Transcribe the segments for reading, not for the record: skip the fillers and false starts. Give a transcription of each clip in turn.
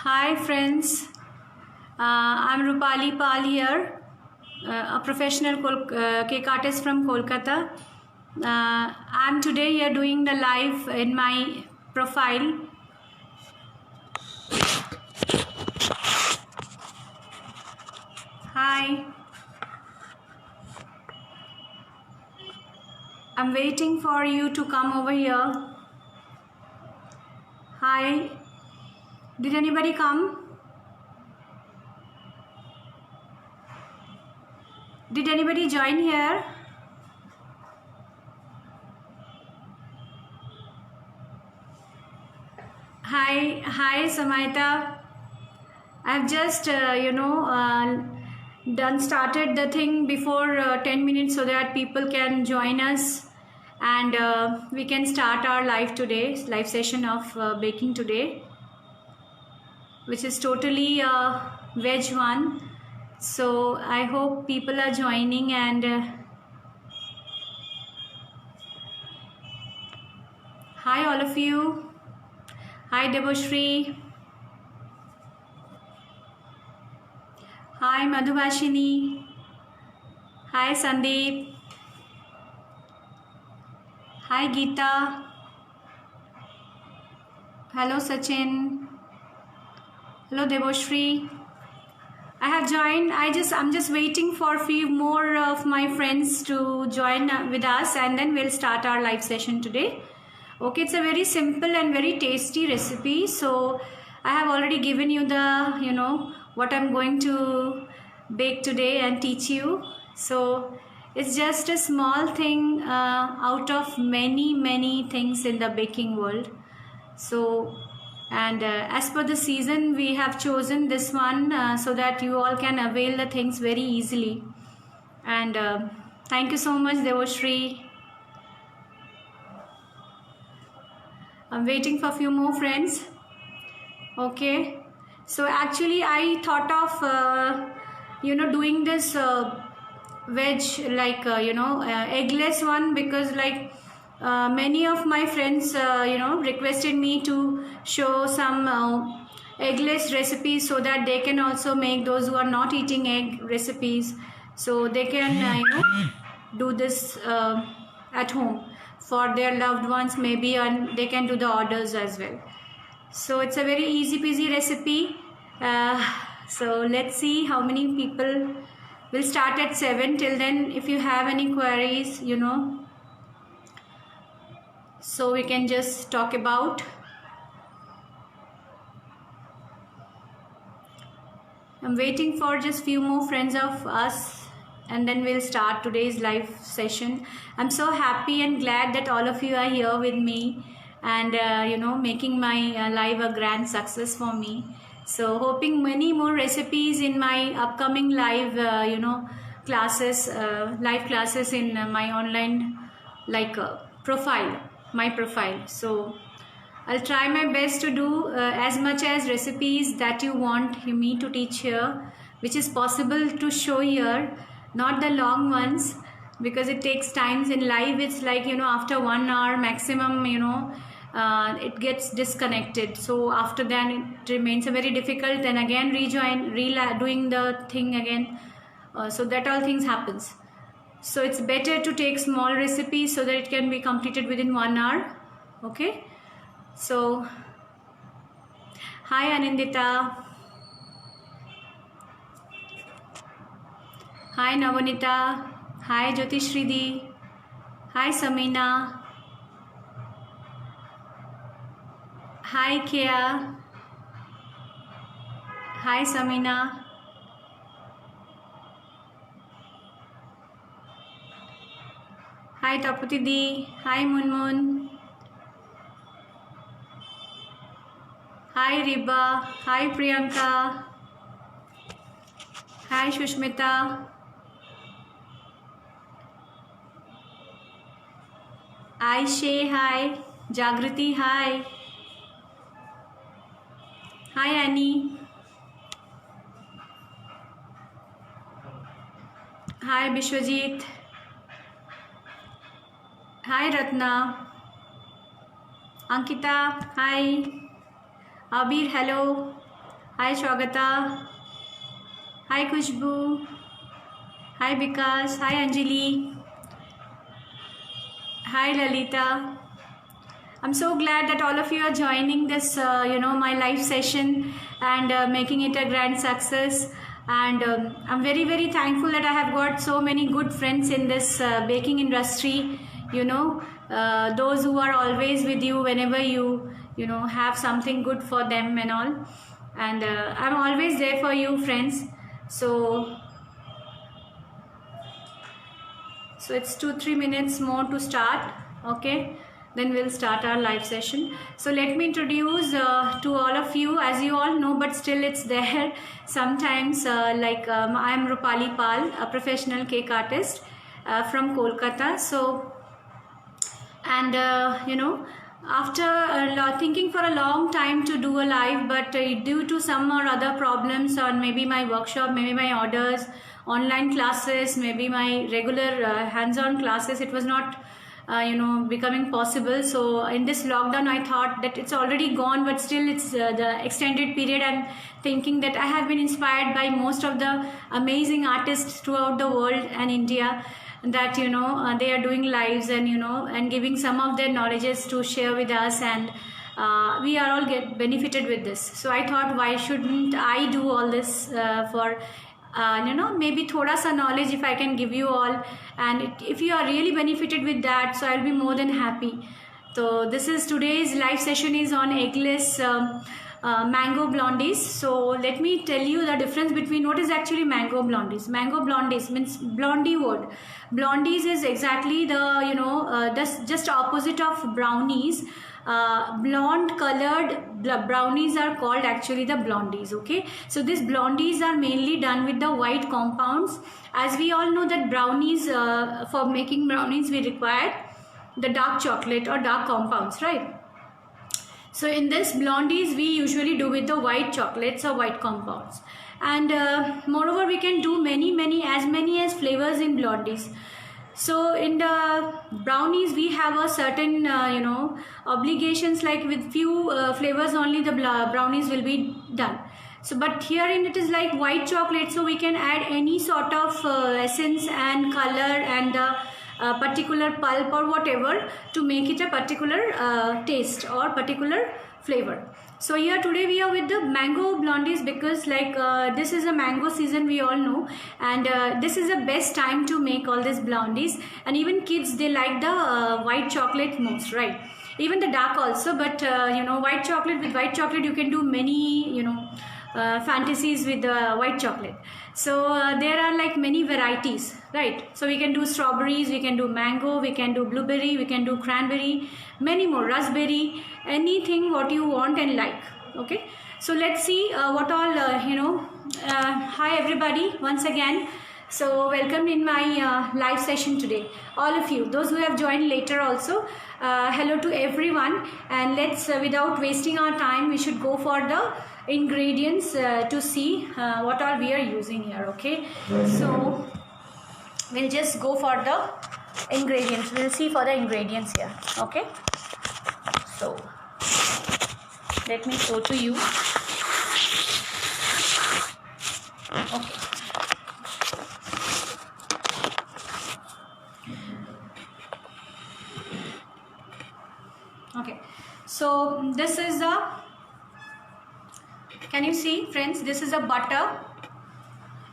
Hi friends, I'm Rupali Pal here, a professional cake artist from Kolkata. I'm today here doing the live in my profile. Hi, I'm waiting for you to come over here. Hi, did anybody come? Did anybody join here? Hi Samaita. I've just started the thing before 10 minutes so that people can join us and we can start our live session of baking today, which is totally veg one. So I hope people are joining and hi all of you. Hi Deboshri. Hi Madhubhashini. Hi Sandeep. Hi Geeta. Hello Sachin. Hello Deboshri. I have joined. I'm just waiting for a few more of my friends to join with us and then we'll start our live session today. Okay, it's a very simple and very tasty recipe. So I have already given you the, what I'm going to bake today and teach you. So it's just a small thing out of many things in the baking world. So and as per the season we have chosen this one so that you all can avail the things very easily. And thank you so much Devoshri. I'm waiting for a few more friends. Okay, so actually I thought of doing this veg like eggless one because like many of my friends requested me to show some eggless recipes so that they can also make those who are not eating egg recipes, so they can do this at home for their loved ones maybe, and they can do the orders as well. So it's a very easy peasy recipe. So let's see how many people will start at 7. Till then, if you have any queries, so we can just talk about. I'm waiting for just few more friends of us and then we'll start today's live session. I'm so happy and glad that all of you are here with me and making my live a grand success for me. So hoping many more recipes in my upcoming live classes, live classes in my online profile, my profile. So I'll try my best to do as much as recipes that you want me to teach here, which is possible to show here, not the long ones, because it takes times in live. It's like, after 1 hour maximum, it gets disconnected. So after that, it remains very difficult. Then again, doing the thing again. So that all things happens. So it's better to take small recipes so that it can be completed within 1 hour. Okay. So, hi Anindita, hi Navanita, hi Jyotishridi, hi Samina, hi Kea, hi Samina, hi Tapati Di, hi Munmun, hi Riba, hi Priyanka, hi Shushmita, Aisha, hi Jagriti, hi Annie, hi Bishwajit, hi Ratna, Ankita, hi Abir, hello, Hi Swagata. Hi Kushbu. Hi Vikas. Hi Anjali. Hi Lalita. I'm so glad that all of you are joining this, my live session and making it a grand success. And I'm very, very thankful that I have got so many good friends in this baking industry. Those who are always with you whenever you have something good for them and all. And I'm always there for you, friends. So it's 2-3 minutes more to start. Okay, then we'll start our live session. So let me introduce to all of you, as you all know, but still it's there sometimes. I am Rupali Pal, a professional cake artist from Kolkata. So, and after thinking for a long time to do a live, but due to some or other problems on maybe my workshop, maybe my orders, online classes, maybe my regular hands-on classes, it was not becoming possible. So in this lockdown I thought that it's already gone, but still it's the extended period. I'm thinking that I have been inspired by most of the amazing artists throughout the world and India, that they are doing lives and and giving some of their knowledges to share with us, and we are all get benefited with this. So I thought, why shouldn't I do all this for maybe thoda sa knowledge if I can give you all, and if you are really benefited with that, so I'll be more than happy. So this is today's live session is on eggless mango blondies. So let me tell you the difference between what is actually mango blondies. Mango blondies means blondie word. Blondies is exactly the just opposite of brownies. Blonde colored brownies are called actually the blondies. Okay, so these blondies are mainly done with the white compounds. As we all know that brownies, for making brownies we require the dark chocolate or dark compounds, right? So in this blondies we usually do with the white chocolates or white compounds, and moreover we can do many as flavors in blondies. So in the brownies we have a certain obligations, like with few flavors only the brownies will be done. So but here in it is like white chocolate, so we can add any sort of essence and color and particular pulp or whatever to make it a particular taste or particular flavor. So here today we are with the mango blondies, because this is a mango season, we all know, and this is the best time to make all these blondies. And even kids, they like the white chocolate most, right? Even the dark also, but white chocolate, with white chocolate you can do many fantasies with white chocolate. So there are like many varieties, right? So we can do strawberries, we can do mango, we can do blueberry, we can do cranberry, many more, raspberry, anything what you want and like. Okay, so let's see what all hi everybody once again. So welcome in my live session today, all of you, those who have joined later also. Hello to everyone, and let's without wasting our time, we should go for the ingredients to see what all we are using here. Okay, so we'll just go for the ingredients. We'll see for the ingredients here. Okay, so let me show to you. Okay, okay, so this is the, can you see friends, this is a butter.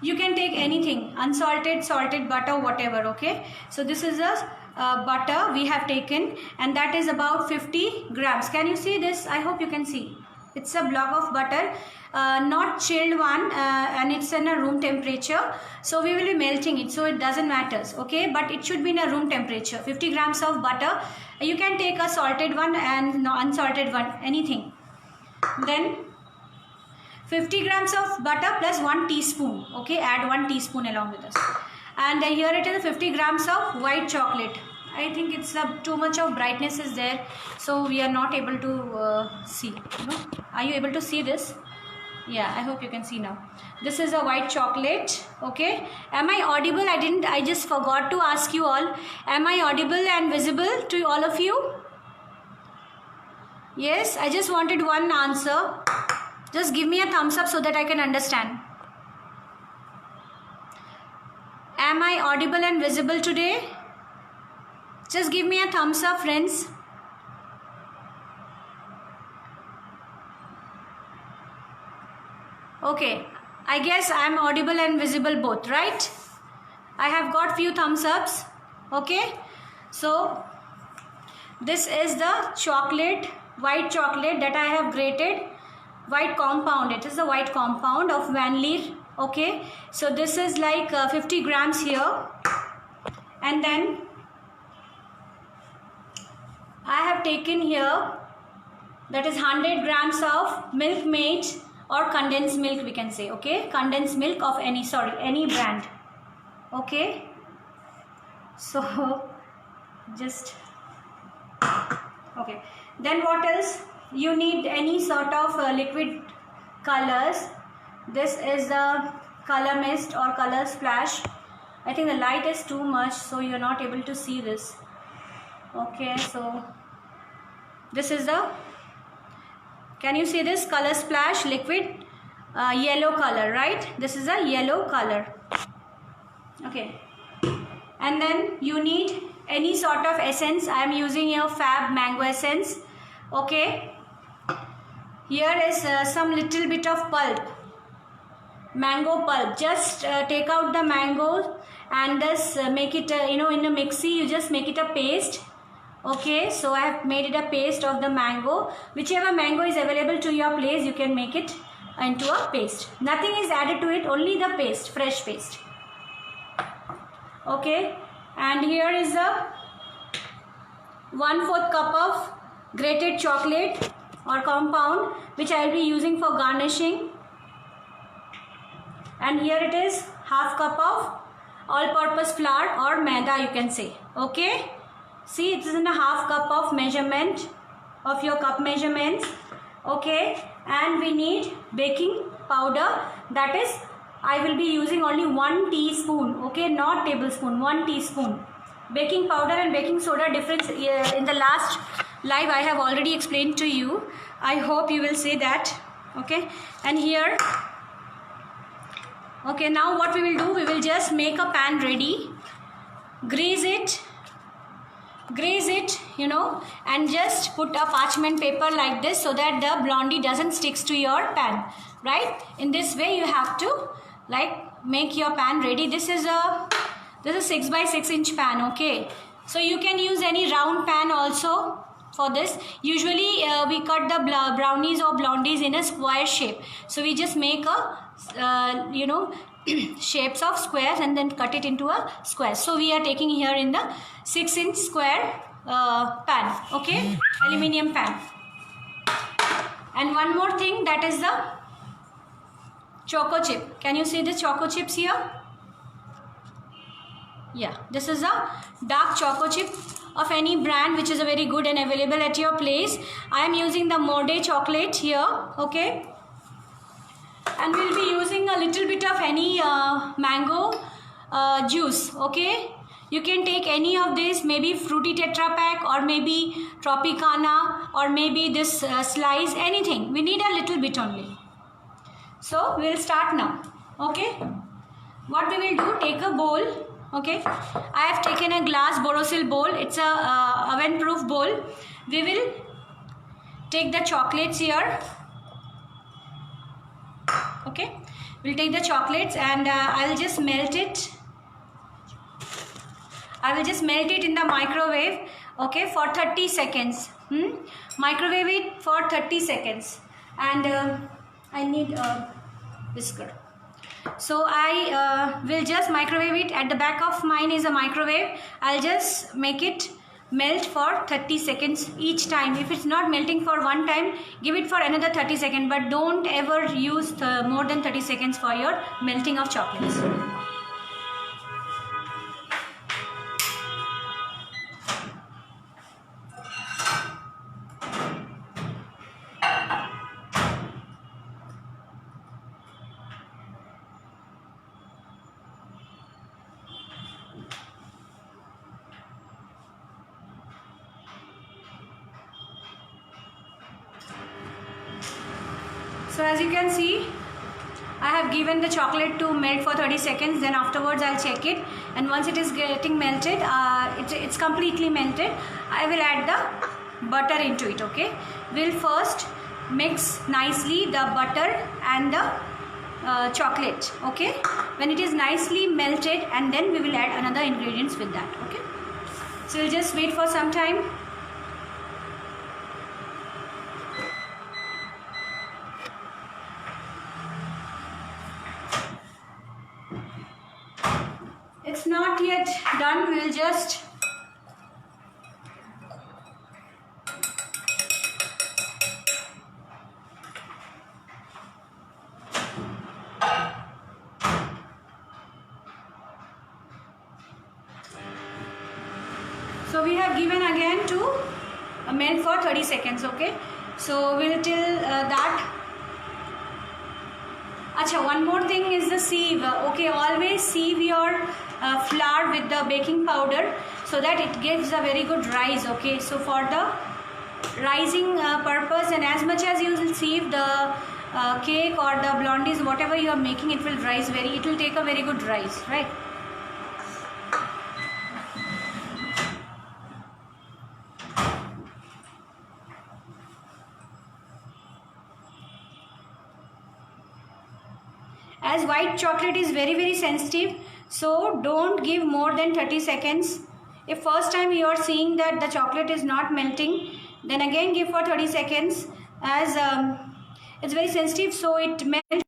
You can take anything, unsalted, salted butter, whatever. Okay, so this is a butter we have taken, and that is about 50 grams. Can you see this? I hope you can see. It's a block of butter, not chilled one, and it's in a room temperature. So we will be melting it, so it doesn't matter. Okay, but it should be in a room temperature. 50 grams of butter. You can take a salted one and unsalted one, anything. Then 50 grams of butter plus 1 teaspoon. Okay, add 1 teaspoon along with us. And here it is 50 grams of white chocolate. I think it's too much of brightness is there, so we are not able to see. Are you able to see this? Yeah, I hope you can see now. This is a white chocolate. Okay, am I audible? I just forgot to ask you all. Am I audible and visible to all of you? Yes, I just wanted one answer. Just give me a thumbs up so that I can understand. Am I audible and visible today? Just give me a thumbs up, friends. Okay, I guess I am audible and visible both, right? I have got few thumbs ups. Okay, so this is the chocolate, white chocolate that I have grated, white compound. It is the white compound of vanillin. Okay, so this is like 50 grams here, and then I have taken here, that is 100 grams of Milkmaid or condensed milk, we can say. Okay, condensed milk of any brand. Okay, so just okay. Then what else? You need any sort of liquid colors. This is the color mist or color splash. I think the light is too much, so you're not able to see this. Okay, so this is the, can you see this color splash liquid? Yellow color, right? This is a yellow color. Okay, and then you need any sort of essence. I am using here Fab mango essence. Okay, here is some little bit of pulp, mango pulp. Just take out the mango and just make it in a mixie. You just make it a paste. Okay, so I have made it a paste of the mango. Whichever mango is available to your place, you can make it into a paste. Nothing is added to it, only the paste, fresh paste. Okay, and here is a 1/4 cup of grated chocolate or compound, which I will be using for garnishing. And here it is 1/2 cup of all-purpose flour or maida, you can say. Okay, see, it is in a 1/2 cup of measurement of your cup measurements. Okay, and we need baking powder, that is I will be using only 1 teaspoon. Okay, not tablespoon, 1 teaspoon. Baking powder and baking soda difference in the last live I have already explained to you. I hope you will say that. Okay, and here, okay, now what we will do, we will just make a pan ready, grease it, and just put a parchment paper like this so that the blondie doesn't sticks to your pan, right? In this way you have to make your pan ready. This is a 6 by 6 inch pan. Okay, so you can use any round pan also for this. Usually we cut the brownies or blondies in a square shape, so we just make a shapes of squares and then cut it into a square. So we are taking here in the 6 inch square pan. Okay, aluminium pan. And one more thing, that is the choco chip. Can you see the choco chips here? Yeah, this is a dark choco chip of any brand which is a very good and available at your place. I am using the Mode chocolate here. Okay, and we'll be using a little bit of any mango juice. Okay, you can take any of this, maybe Fruity Tetra Pak or maybe Tropicana or maybe this slice, anything. We need a little bit only. So we'll start now. Okay, what we will do, take a bowl. Okay, I have taken a glass Borosil bowl. It's a oven proof bowl. We will take the chocolates here. Okay, we'll take the chocolates and I will just melt it. I will just melt it in the microwave. Okay, for 30 seconds. Microwave it for 30 seconds. And I need a whisker. So I will just microwave it. At the back of mine is a microwave. I'll just make it melt for 30 seconds each time. If it's not melting for one time, give it for another 30 seconds. But don't ever use more than 30 seconds for your melting of chocolates. So as you can see, I have given the chocolate to melt for 30 seconds, then afterwards I'll check it, and once it is getting melted, it's completely melted, I will add the butter into it. Okay, we'll first mix nicely the butter and the chocolate. Okay, when it is nicely melted, and then we will add another ingredients with that. Okay, so we'll just wait for some time. It's not yet done. We'll just so we have given again to melt for 30 seconds. Okay, so we'll till that. Acha, one more thing is the sieve. Okay, always sieve your flour with the baking powder so that it gives a very good rise. Okay, so for the rising purpose, and as much as you will sieve the cake or the blondies, whatever you are making, it will rise it will take a very good rise, right? As white chocolate is very sensitive, so don't give more than 30 seconds. If first time you are seeing that the chocolate is not melting, then again give for 30 seconds, as it's very sensitive, so it melts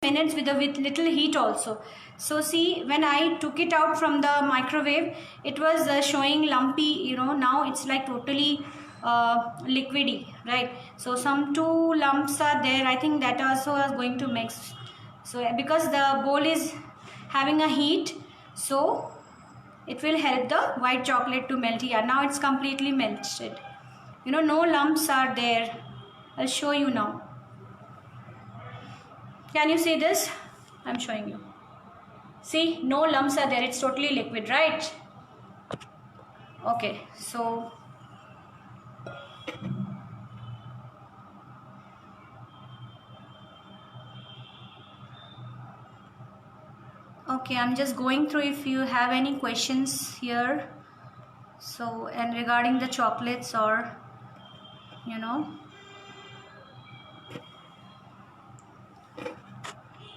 minutes with little heat also. So see, when I took it out from the microwave, it was showing lumpy, you know. Now it's like totally liquidy, right? So some 2 lumps are there. I think that also is going to mix. So because the bowl is having a heat, so it will help the white chocolate to melt. Yeah, now it's completely melted. You know, no lumps are there. I'll show you now. Can you see this? I'm showing you. See, no lumps are there. It's totally liquid, right? Okay, so okay, I'm just going through if you have any questions here. So, and regarding the chocolates, or you know,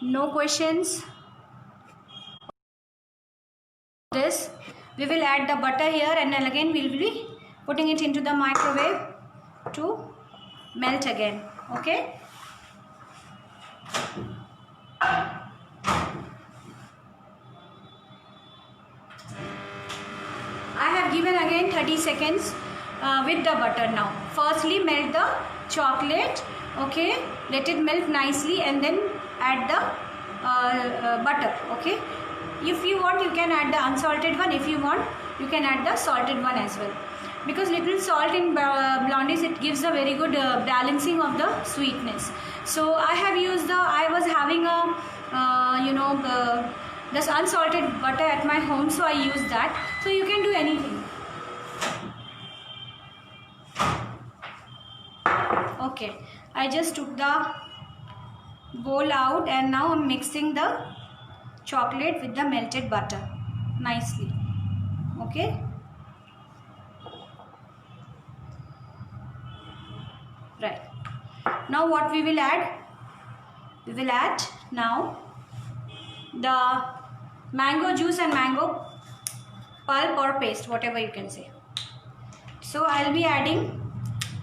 no questions. This, we will add the butter here, and then again we will be putting it into the microwave to melt again. Okay. I have given again 30 seconds with the butter now. Firstly melt the chocolate, okay, let it melt nicely, and then add the butter. Okay, if you want you can add the unsalted one, if you want you can add the salted one as well, because little salt in blondies, it gives a very good balancing of the sweetness. So I have used I was having a this unsalted butter at my home, so I use that. So you can do anything. Okay, I just took the bowl out, and now I'm mixing the chocolate with the melted butter nicely. Okay, right. Now what we will add? We will add now the mango juice and mango pulp or paste, whatever you can say. So I'll be adding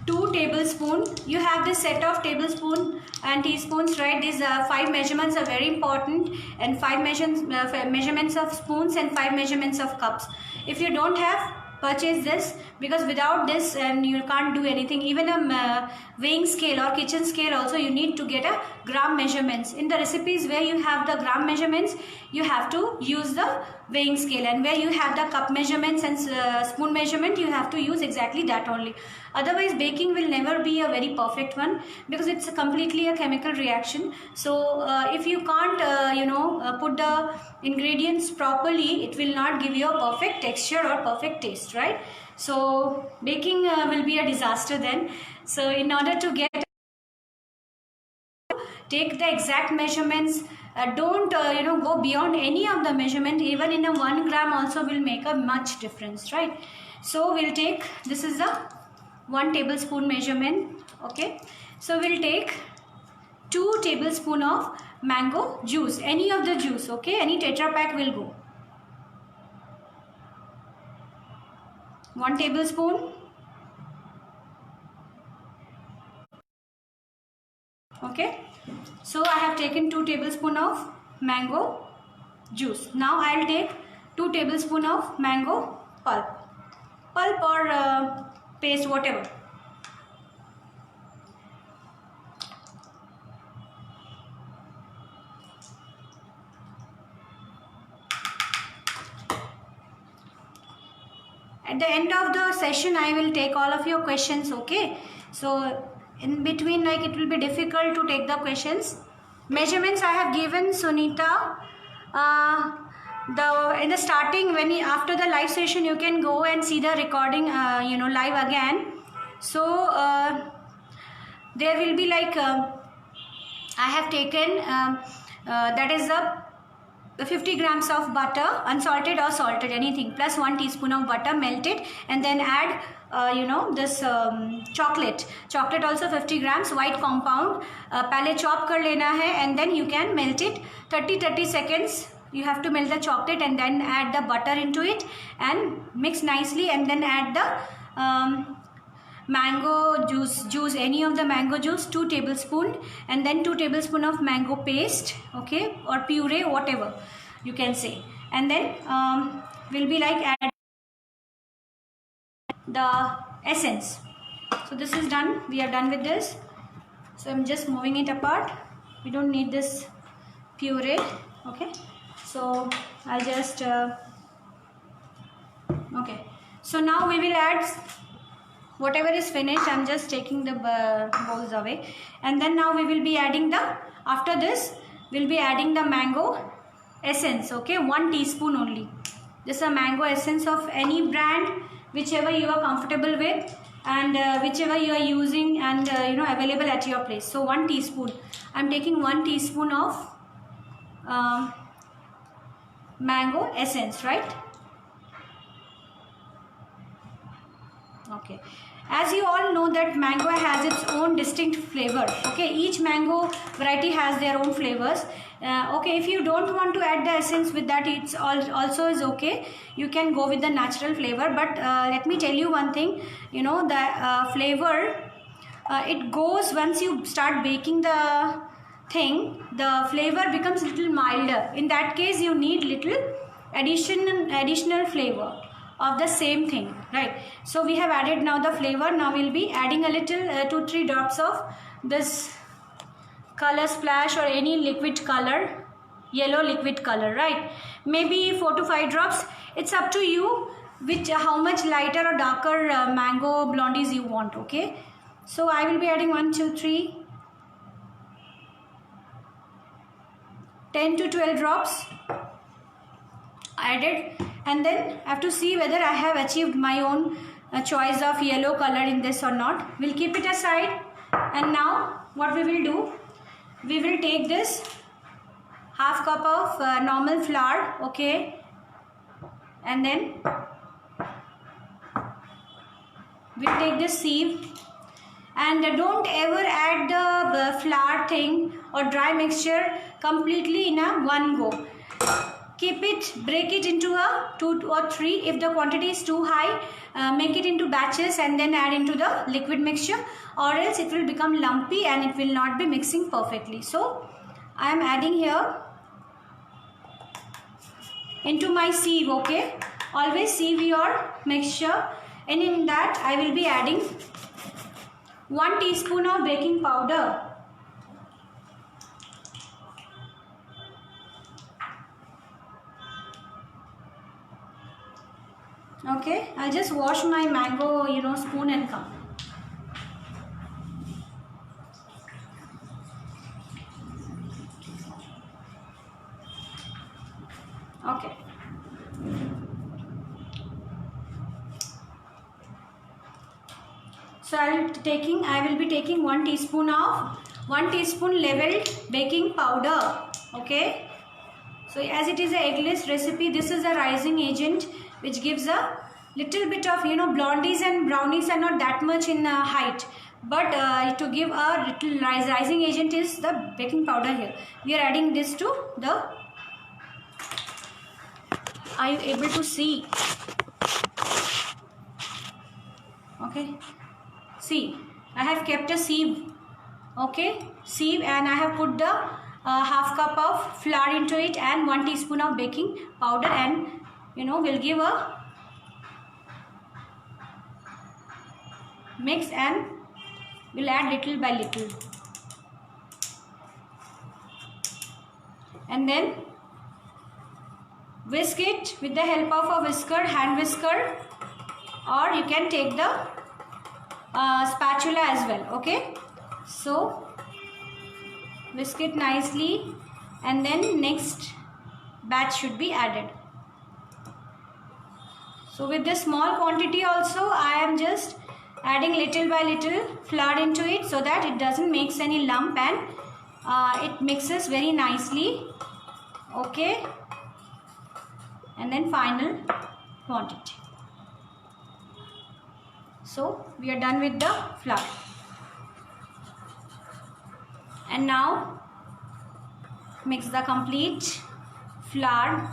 2 tablespoons. You have this set of tablespoon and teaspoons, right? These 5 measurements are very important, and 5 measurements of spoons and 5 measurements of cups. If you don't have, purchase this, because without this and you can't do anything. Even a weighing scale or kitchen scale also, you need to get a gram measurements. In the recipes where you have the gram measurements, you have to use the weighing scale, and where you have the cup measurements and spoon measurement, you have to use exactly that only. Otherwise baking will never be a very perfect one, because it's completely a chemical reaction. So if you can't put the ingredients properly, it will not give you a perfect texture or perfect taste, right? So baking will be a disaster then. So in order to get, take the exact measurements. Don't go beyond any of the measurement. Even in a 1 gram also will make a much difference, right? So we'll take, this is the 1 tablespoon measurement. Okay, so we'll take 2 tablespoon of mango juice, any of the juice. Okay, any Tetra Pak will go. 1 tablespoon. Okay, so I have taken 2 tablespoon of mango juice. Now I'll take 2 tablespoon of mango pulp or paste, whatever. At the end of the session, I will take all of your questions. Okay, so in between, like, it will be difficult to take the questions. Measurements I have given, Sunita. In the starting, after the live session, you can go and see the recording, live again. So there will be like I have taken that is the 50 grams of butter, unsalted or salted, anything, plus 1 teaspoon of butter, melt it, and then add this chocolate also 50 grams, white compound. पहले chop कर लेना है, and then you can melt it 30 seconds. You have to melt the chocolate and then add the butter into it and mix nicely, and then add the mango juice, any of the mango juice, 2 tablespoon, and then 2 tablespoon of mango paste, okay, or puree, whatever you can say. And then will be like add the essence. So this is done, we are done with this. So I'm just moving it apart. We don't need this puree. Okay, so I'll just okay, so now we will add whatever is finished. I'm just taking the bowls away, and then now we will be adding after this we'll be adding the mango essence. Okay, 1 teaspoon only. This is a mango essence of any brand, whichever you are comfortable with, and whichever you are using and available at your place. So 1 teaspoon. I'm taking 1 teaspoon of mango essence, right? Okay, as you all know that mango has its own distinct flavor. Okay, each mango variety has their own flavors. Okay, if you don't want to add the essence with that, it's also is okay. You can go with the natural flavor, but let me tell you one thing, the flavor it goes once you start baking the thing, the flavor becomes little milder. In that case, you need little additional flavor of the same thing, right? So we have added now the flavor. Now we'll be adding a little 2-3 drops of this color splash or any liquid color, yellow liquid color, right? Maybe 4 to 5 drops. It's up to you how much lighter or darker mango blondies you want. Okay, so I will be adding 1, 2, 3, 10 to 12 drops added, and then I have to see whether I have achieved my own choice of yellow color in this or not. We'll keep it aside, and now what we will do, we will take this half cup of normal flour, okay, and then we'll take this sieve, and don't ever add the flour thing or dry mixture completely in a one go. Keep it, break it into a 2 or 3. If the quantity is too high, make it into batches and then add into the liquid mixture, or else it will become lumpy and it will not be mixing perfectly. So I am adding here into my sieve. Okay, always sieve your mixture, and in that I will be adding 1 teaspoon of baking powder. Okay, I'll just wash my mango, spoon and come. Okay. So I will be taking 1 teaspoon of 1 teaspoon leveled baking powder. Okay, so as it is a eggless recipe, this is a rising agent which gives a little bit of, you know, blondies and brownies are not that much in height, but to give a little rising agent is the baking powder. Here we are adding this to the, are you able to see? Okay, see, I have kept a sieve. Okay, sieve, and I have put the half cup of flour into it and 1 teaspoon of baking powder, and you know, we'll give a mix and we'll add little by little, and then whisk it with the help of a whisker, hand whisker, or you can take the spatula as well. Okay, so whisk it nicely, and then next batch should be added. So with this small quantity also, I am just adding little by little flour into it so that it doesn't make any lump, and it mixes very nicely. Okay, and then final quantity. So we are done with the flour, and now mix the complete flour.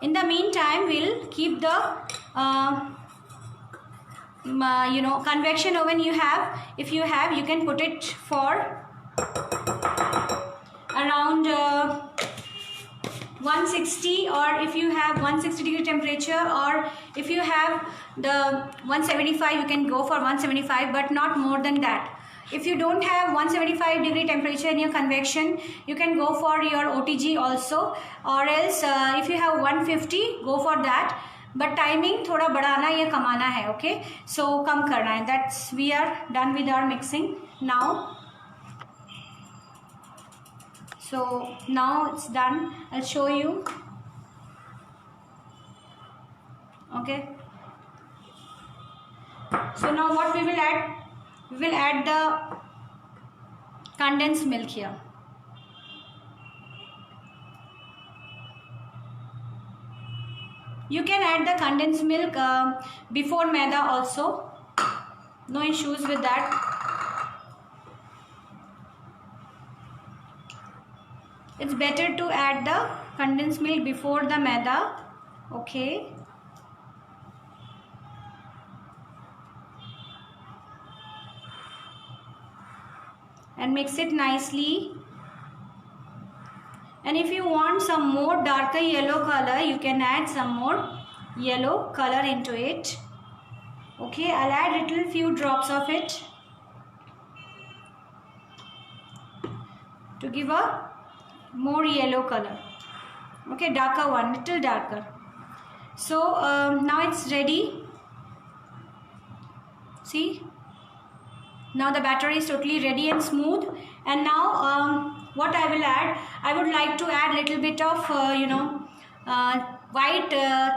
In the meantime, we'll keep the you know, convection oven you have. If you have, you can put it for around 160, or if you have 160 degree temperature, or if you have the 175, you can go for 175, but not more than that. If you don't have 175 degree temperature in your convection, you can go for your OTG also, or else if you have 150, go for that. But timing थोड़ा बढ़ाना या कमाना है. Okay, so कम करना है. That's, we are done with our mixing now. So now it's done. I'll show you. Okay, so now what we will add? We will add the condensed milk here. You can add the condensed milk before maida also. No issues with that. It's better to add the condensed milk before the maida. Okay. And mix it nicely. And if you want some more darker yellow color, you can add some more yellow color into it. Okay, I'll add little few drops of it to give a more yellow color. Okay, darker one, little darker. So now it's ready. See, now the batter is totally ready and smooth. And now what I will add, I would like to add little bit of you know, white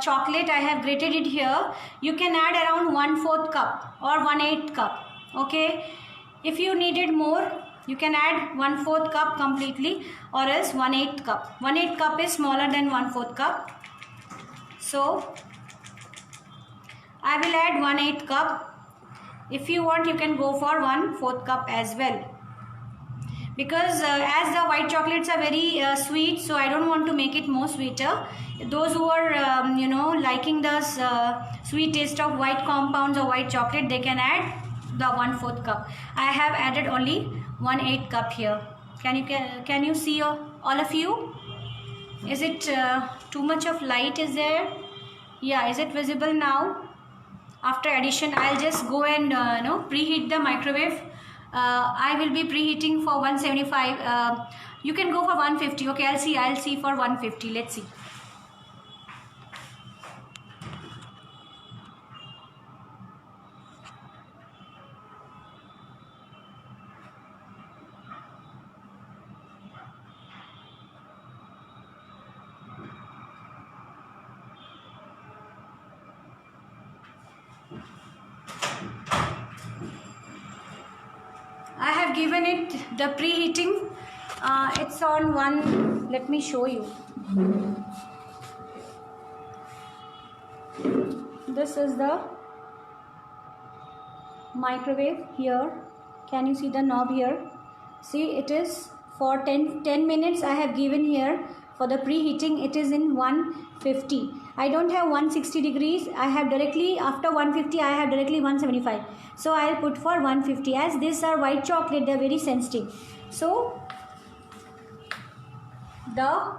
chocolate. I have grated it here. You can add around 1/4 cup or 1/8 cup. Okay, if you needed more, you can add 1/4 cup completely, or else 1/8 cup. 1/8 cup is smaller than 1/4 cup. So I will add 1/8 cup. If you want, you can go for 1/4 cup as well. Because as the white chocolates are very sweet, so I don't want to make it more sweeter. Those who are you know, liking the sweet taste of white compounds or white chocolate, they can add the 1/4 cup. I have added only 1/8 cup here. Can you see all of you? Is it too much of light is there? Yeah, is it visible now? After addition, I'll just go and preheat the microwave. I will be preheating for 175. You can go for 150. Okay, I'll see for 150. Let's see. I have given it the preheating. It's on one. Let me show you. This is the microwave here. Can you see the knob here? See, it is for 10 minutes I have given here. For the preheating, it is in 150. I don't have 160 degrees. I have directly, after 150, I have directly 175. So I'll put for 150. As these are white chocolate, they are very sensitive. So the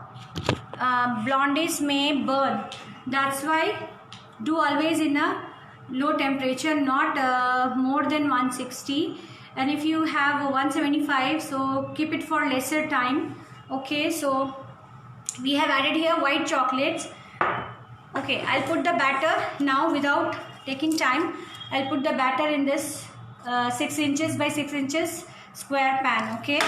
blondies may burn. That's why do always in a low temperature, not more than 160. And if you have 175, so keep it for lesser time. Okay, so we have added here white chocolates. Okay, I'll put the batter now without taking time. I'll put the batter in this 6 inches by 6 inches square pan. Okay.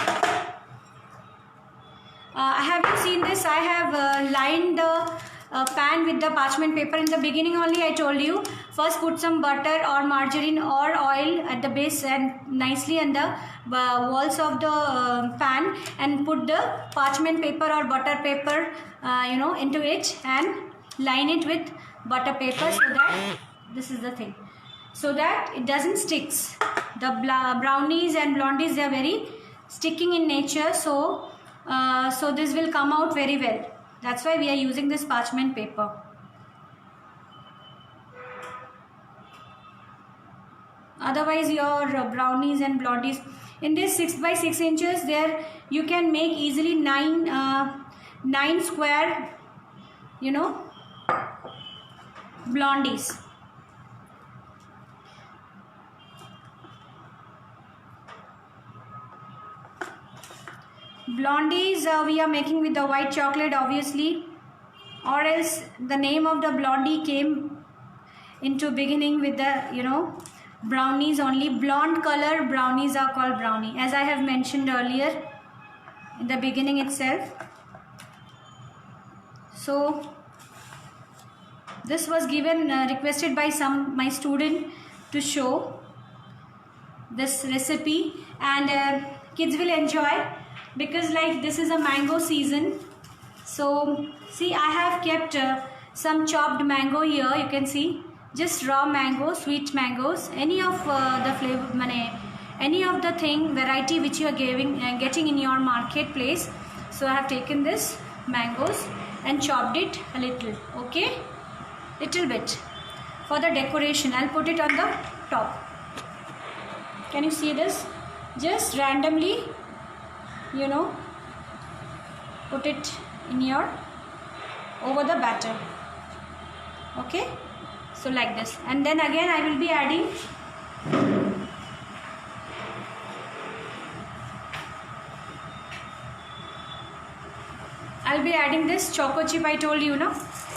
Have you seen this? I have lined the pan with the parchment paper. In the beginning only I told you, first put some butter or margarine or oil at the base and nicely on the walls of the pan, and put the parchment paper or butter paper into it and line it with butter paper, so that this is the thing, so that it doesn't sticks. The brownies and blondies, they are very sticking in nature, so this will come out very well. That's why we are using this parchment paper. Otherwise your brownies and blondies, in this 6 by 6 inches, there you can make easily 9 square blondies. Blondies we are making with the white chocolate, obviously, or else the name of the blondie came into beginning with the brownies only. Blonde color brownies are called brownie, as I have mentioned earlier in the beginning itself. So this was given requested by my student to show this recipe, and kids will enjoy, because like this is a mango season. So see, I have kept some chopped mango here. You can see just raw mango, sweet mangoes, any of the flavor, any of the variety which you are getting in your marketplace. So I have taken this mangoes and chopped it a little, okay, little bit for the decoration. I'll put it on the top. Can you see this? Just randomly put it in over the batter. Okay, so like this, and then again I will be adding this choco chip. I told you,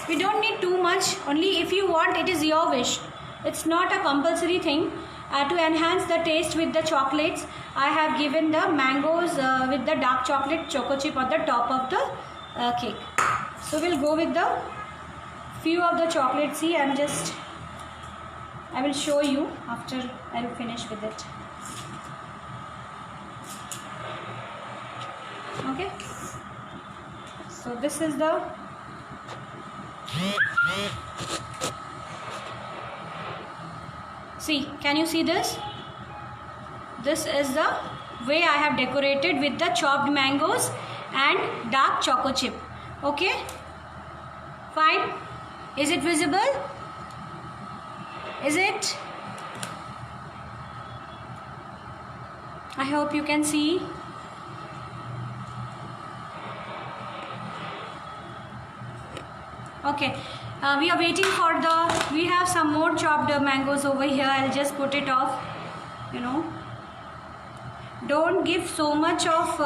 we don't need too much, only if you want, it is your wish. It's not a compulsory thing. To enhance the taste with the chocolates, I have given the mangoes with the dark chocolate choco chip on the top of the cake. So we'll go with the few of the chocolates. See, I will show you after I will finish with it. Okay. So this is the see, can you see this? This is the way I have decorated with the chopped mangoes and dark choco chip. Okay, fine. Is it visible? Is it? I hope you can see. Okay, we are waiting for we have some more chopped mangoes over here. I'll just put it off. Don't give so much of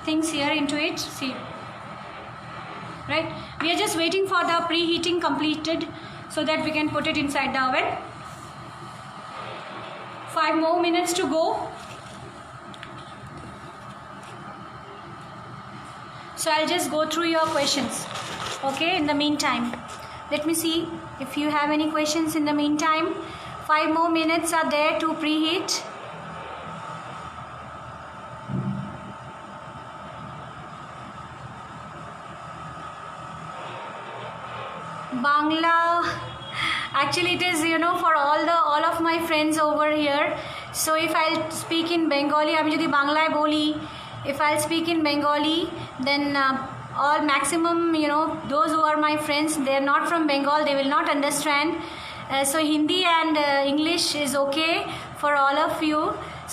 things here into it. See, right? We are just waiting for the preheating completed so that we can put it inside the oven. 5 more minutes to go. So I'll just go through your questions. Okay, in the meantime, let me see if you have any questions in the meantime. 5 more minutes are there to preheat. Bangla, actually it is, you know, for all of my friends over here. So if I'll speak in Bengali, আমি যদি বাংলায় বলি, if I'll speak in Bengali, then all maximum, you know, those who are my friends, they are not from Bengal, they will not understand. So Hindi and English is okay for all of you.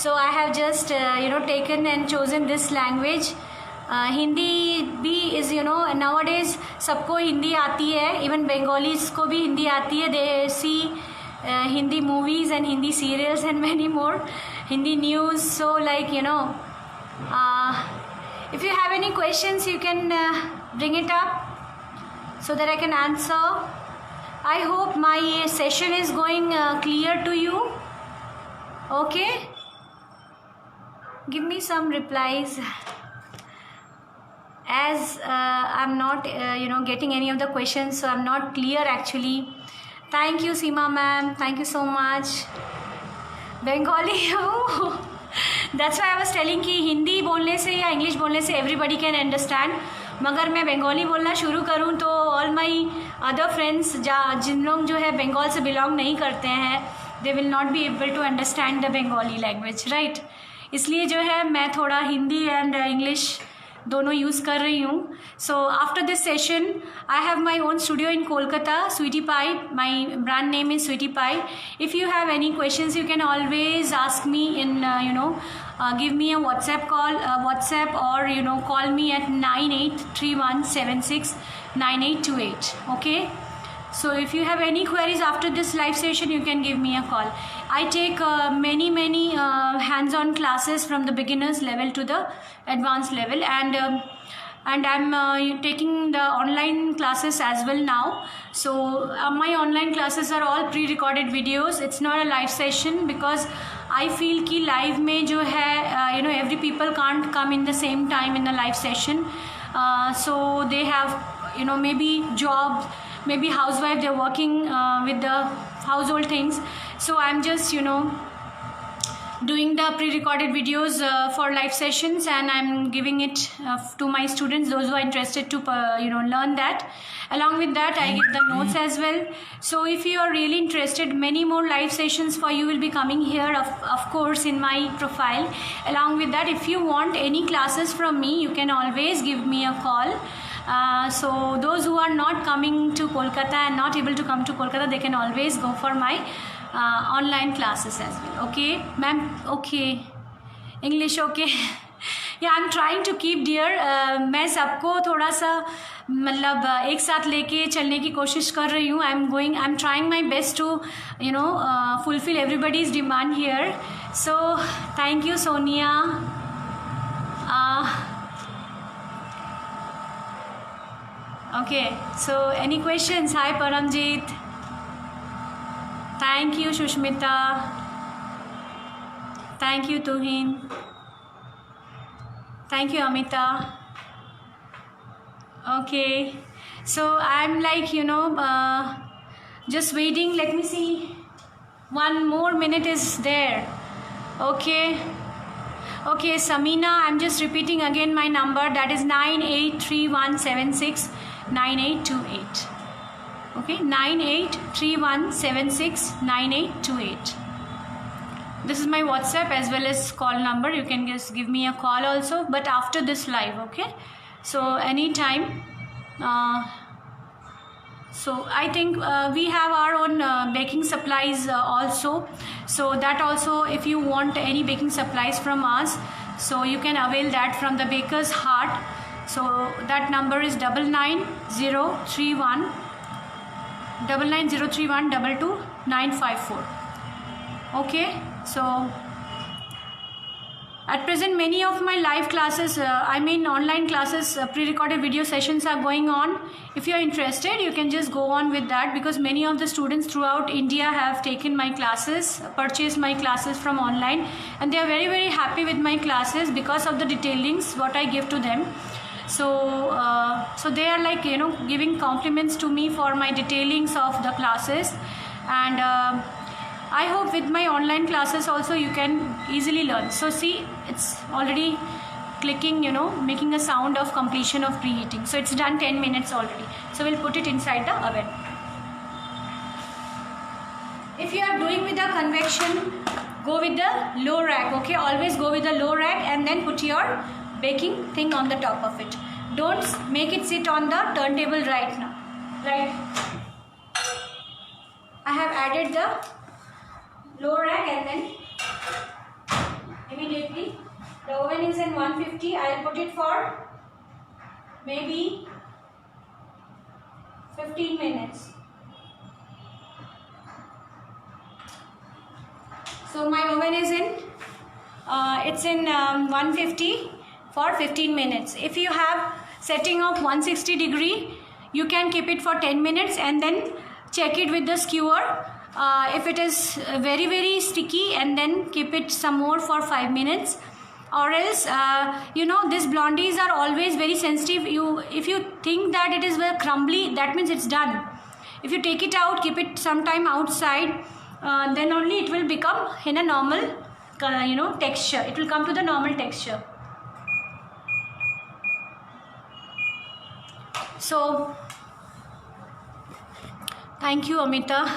So I have just you know, taken and chosen this language. Hindi भी is, you know, nowadays सबको हिंदी आती है, even Bengalis को भी हिंदी आती है. They see Hindi movies and Hindi serials and many more, Hindi news. So like, you know, if you have any questions, you can bring it up so that I can answer. I hope my session is going clear to you. Okay, give me some replies, as I'm not you know, getting any of the questions, so I'm not clear actually. Thank you Seema ma'am, thank you so much. Bengali, oh, that's why I was telling कि हिंदी बोलने से या English बोलने से everybody can understand, मगर मैं बंगाली बोलना शुरू करूँ तो all my other friends जिन लोग जो है बंगाल से belong नहीं करते हैं, they will not be able to understand the Bengali language, right? इसलिए जो है मैं थोड़ा हिंदी and इंग्लिश दोनों यूज़ कर रही हूँ. So after this session I have my own studio in Kolkata, Sweety Pie. My brand name is Sweety Pie. If you have any questions you can always ask me in, you know, give me a WhatsApp call, WhatsApp, or you know, call me at 9831769828. Okay. So if you have any queries after this live session, you can give me a call. I take many hands-on classes from the beginners level to the advanced level, and I'm taking the online classes as well now. So my online classes are all pre-recorded videos. It's not a live session because I feel कि live में जो है, you know, every people can't come in the same time in the live session. So they have, you know, maybe jobs, maybe housewife, they're working with the household things. So I'm just, you know, doing the pre-recorded videos for live sessions, and I'm giving it to my students, those who are interested to you know, learn that. Along with that, I give the notes as well. So if you are really interested, many more live sessions for you will be coming here, of course, in my profile. Along with that, if you want any classes from me, you can always give me a call. So those who are not coming to Kolkata and not able to come to Kolkata, they can always go for my online classes as well. Okay ma'am, okay, English okay. Yeah, I'm trying to keep dear, मैं सबको थोड़ा सा मतलब एक साथ लेके चलने की कोशिश कर रही हूँ. I'm trying my best to, you know, fulfill everybody's demand here. So thank you Sonia. Okay, so any questions? Hi Paramjit. Thank you Shushmita. Thank you Tuhin. Thank you Amita. Okay, so I'm like, you know, just waiting. Let me see, 1 more minute is there. Okay, okay Samina, I'm just repeating again my number, that is 9831769828. Okay, 9831769828. This is my WhatsApp as well as call number. You can just give me a call also, but after this live. Okay, so anytime. So I think we have our own baking supplies also. So that also, if you want any baking supplies from us, so you can avail that from the Baker's Heart. So that number is 99031 22954. Okay, so at present many of my live classes, online classes, pre-recorded video sessions are going on. If you are interested, you can just go on with that, because many of the students throughout India have taken my classes, purchased my classes from online, and they are very happy with my classes because of the detailings what I give to them. So so they are like, you know, giving compliments to me for my detailings of the classes, and I hope with my online classes also you can easily learn. So see, it's already clicking, you know, making a sound of completion of preheating. So it's done 10 minutes already. So we'll put it inside the oven. if you are doing with the convection, go with the low rack. Okay, always go with the low rack and then put your baking thing on the top of it. Don't make it sit on the turntable right now. Right, I have added the low rack and then immediately the oven is in 150. I'll put it for maybe 15 minutes. So my oven is in it's in 150 for 15 minutes. If you have setting of 160 degree, you can keep it for 10 minutes and then check it with the skewer. If it is very sticky, and then keep it some more for 5 minutes. Or else you know, these blondies are always very sensitive. If you think that it is very crumbly, that means it's done. If you take it out, keep it some time outside, then only it will become in a normal you know, texture. It will come to the normal texture. So thank you, Amita.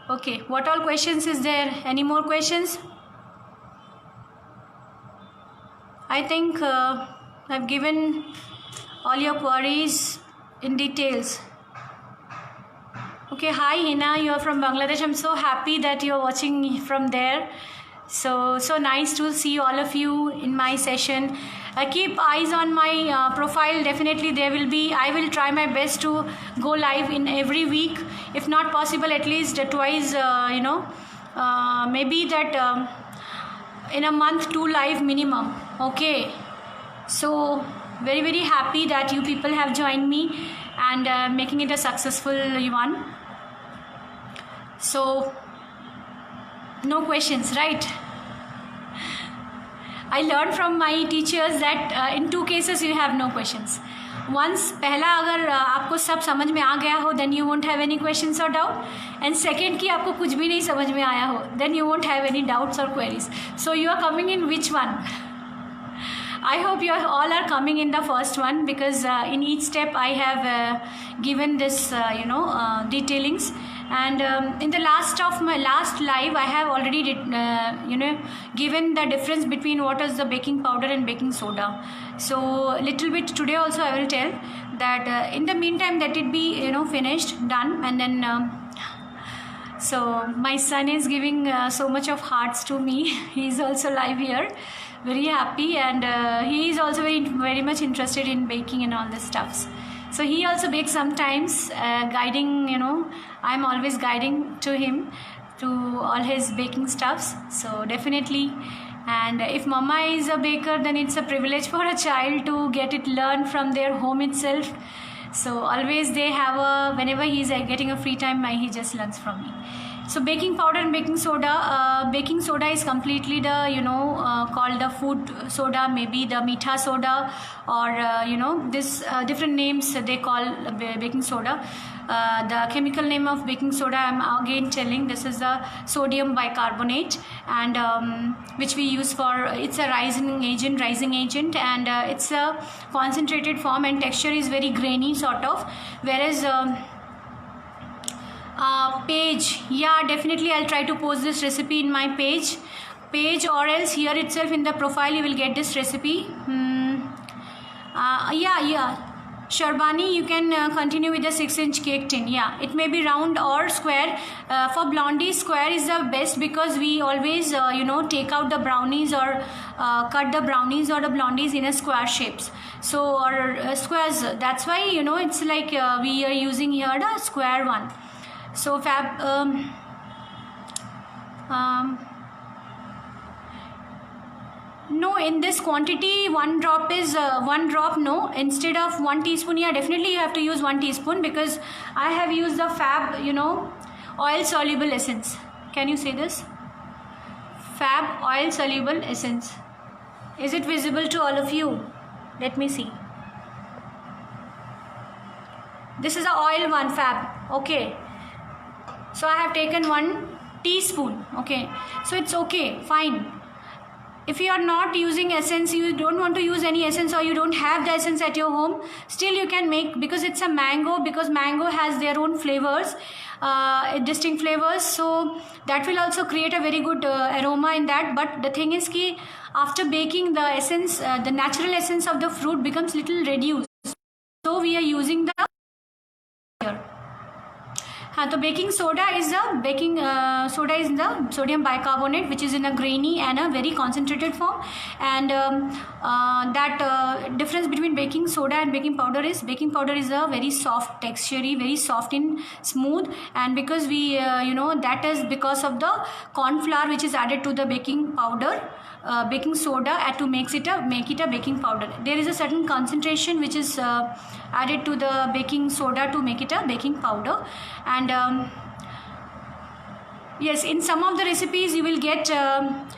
Okay, what all questions is there? Any more questions? I think I've given all your queries in details. Okay, hi Hina, you are from Bangladesh. I'm so happy that you're watching from there. So nice to see all of you in my session. Keep eyes on my profile. Definitely there will be, I will try my best to go live in every week. If not possible, at least twice, you know, maybe that in a month, 2 live minimum. Okay, so very happy that you people have joined me and making it a successful one. So no questions, right? I learned from my teachers that in 2 cases you have no questions. Once, पहला अगर आपको सब समझ में आ गया हो, then you won't have any questions or doubt. And second कि आपको कुछ भी नहीं समझ में आया हो, then you won't have any doubts or queries. So you are coming in which one? I hope you all are coming in the first one, because in each step I have given this you know, detailings. And in the last of my last live, I have already you know, given the difference between what is the baking powder and baking soda. So little bit today also I will tell that in the meantime that it be, you know, finished, done. And then so my son is giving so much of hearts to me. He is also live here, very happy, and he is also very much interested in baking and all this stuffs. So he also bakes sometimes, guiding, you know, I'm always guiding to him to all his baking stuffs. So definitely, and if mama is a baker, then it's a privilege for a child to get it learned from their home itself. So always they have a, whenever he's getting a free time, he just learns from me. So baking powder and baking soda is completely the, you know, called the food soda, maybe the meetha soda, or you know, this different names they call baking soda. The chemical name of baking soda, I'm again telling, this is the sodium bicarbonate, and which we use for, it's a rising agent, and it's a concentrated form, and texture is very grainy sort of, whereas page, yeah, definitely I'll try to post this recipe in my page, or else here itself in the profile you will get this recipe. Yeah, Sharbani, you can continue with the 6-inch cake tin. Yeah, it may be round or square. For blondie, square is the best, because we always you know, take out the brownies or cut the brownies or the blondies in a square shapes. So, or squares, that's why, you know, it's like we are using here the square one. So no, in this quantity 1 drop is 1 drop, no, instead of 1 teaspoon, yeah, definitely you have to use 1 teaspoon, because I have used the Fab, you know, oil soluble essence. Can you say this? Fab oil soluble essence. Is it visible to all of you? Let me see. This is the oil one, Fab. Okay. So I have taken 1 teaspoon. Okay. So it's okay. Fine. if you are not using essence, you don't want to use any essence, or you don't have the essence at your home, still you can make, because it's a mango, because mango has their own flavors, distinct flavors, so that will also create a very good aroma in that. But the thing is ki after baking, the essence, the natural essence of the fruit becomes little reduced, so we are using the here. हाँ, तो baking soda is the sodium bicarbonate, which is in a grainy and a very concentrated form. And that difference between baking soda and baking powder is, baking powder is a very soft texture, very soft and smooth, and because we that is because of the corn flour which is added to the baking powder, baking soda, to make it a baking powder. There is a certain concentration which is added to the baking soda to make it a baking powder. And yes, in some of the recipes you will get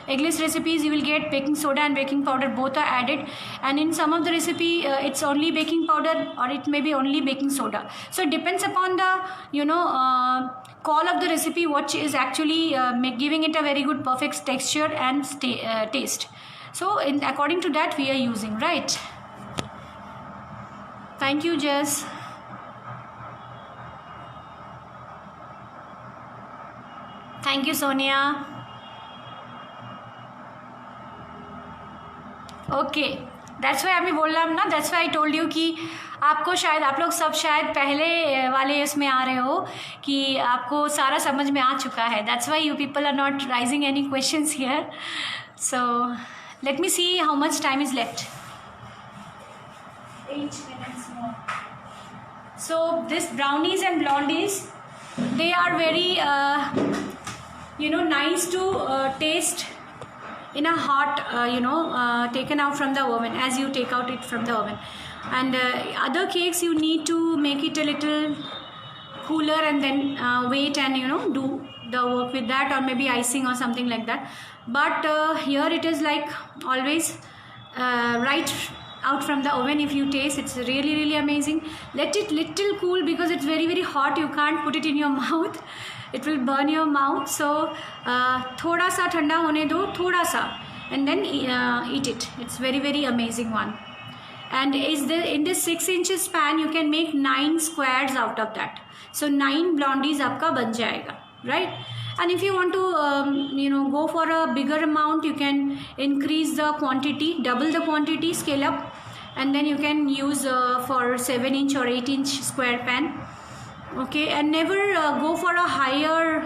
eggless recipes, you will get baking soda and baking powder both are added, and in some of the recipe it's only baking powder, or it may be only baking soda. So it depends upon the call of the recipe, which is actually giving it a very good perfect texture and taste. So according to that we are using, right? Thank you, Jess. Thank you, Sonia. Okay, that's why अभी बोल रहा हूँ ना, that's why I told you कि आपको शायद, आप लोग सब शायद पहले वाले इसमें आ रहे हो कि आपको सारा समझ में आ चुका है. That's why you people are not raising any questions here. So let me see how much time is left. 8 minutes more. So this brownies and blondies, they are very nice to taste in a hot, taken out from the oven, as you take out it from the oven. And other cakes you need to make it a little cooler and then wait and do the work with that, or maybe icing or something like that. But here it is like always right out from the oven. If you taste, it's really, really amazing. Let it little cool, because it's very, very hot. You can't put it in your mouth, it will burn your mouth. So thoda sa thanda hone do, thoda sa, and then eat it. It's very, very amazing one. And in this 6 inches pan, you can make 9 squares out of that. So 9 blondies आपका बन जाएगा, right? And if you want to go for a bigger amount, you can increase the quantity, double the quantity, scale up, and then you can use for 7-inch or 8-inch square pan. Okay, and never go for a higher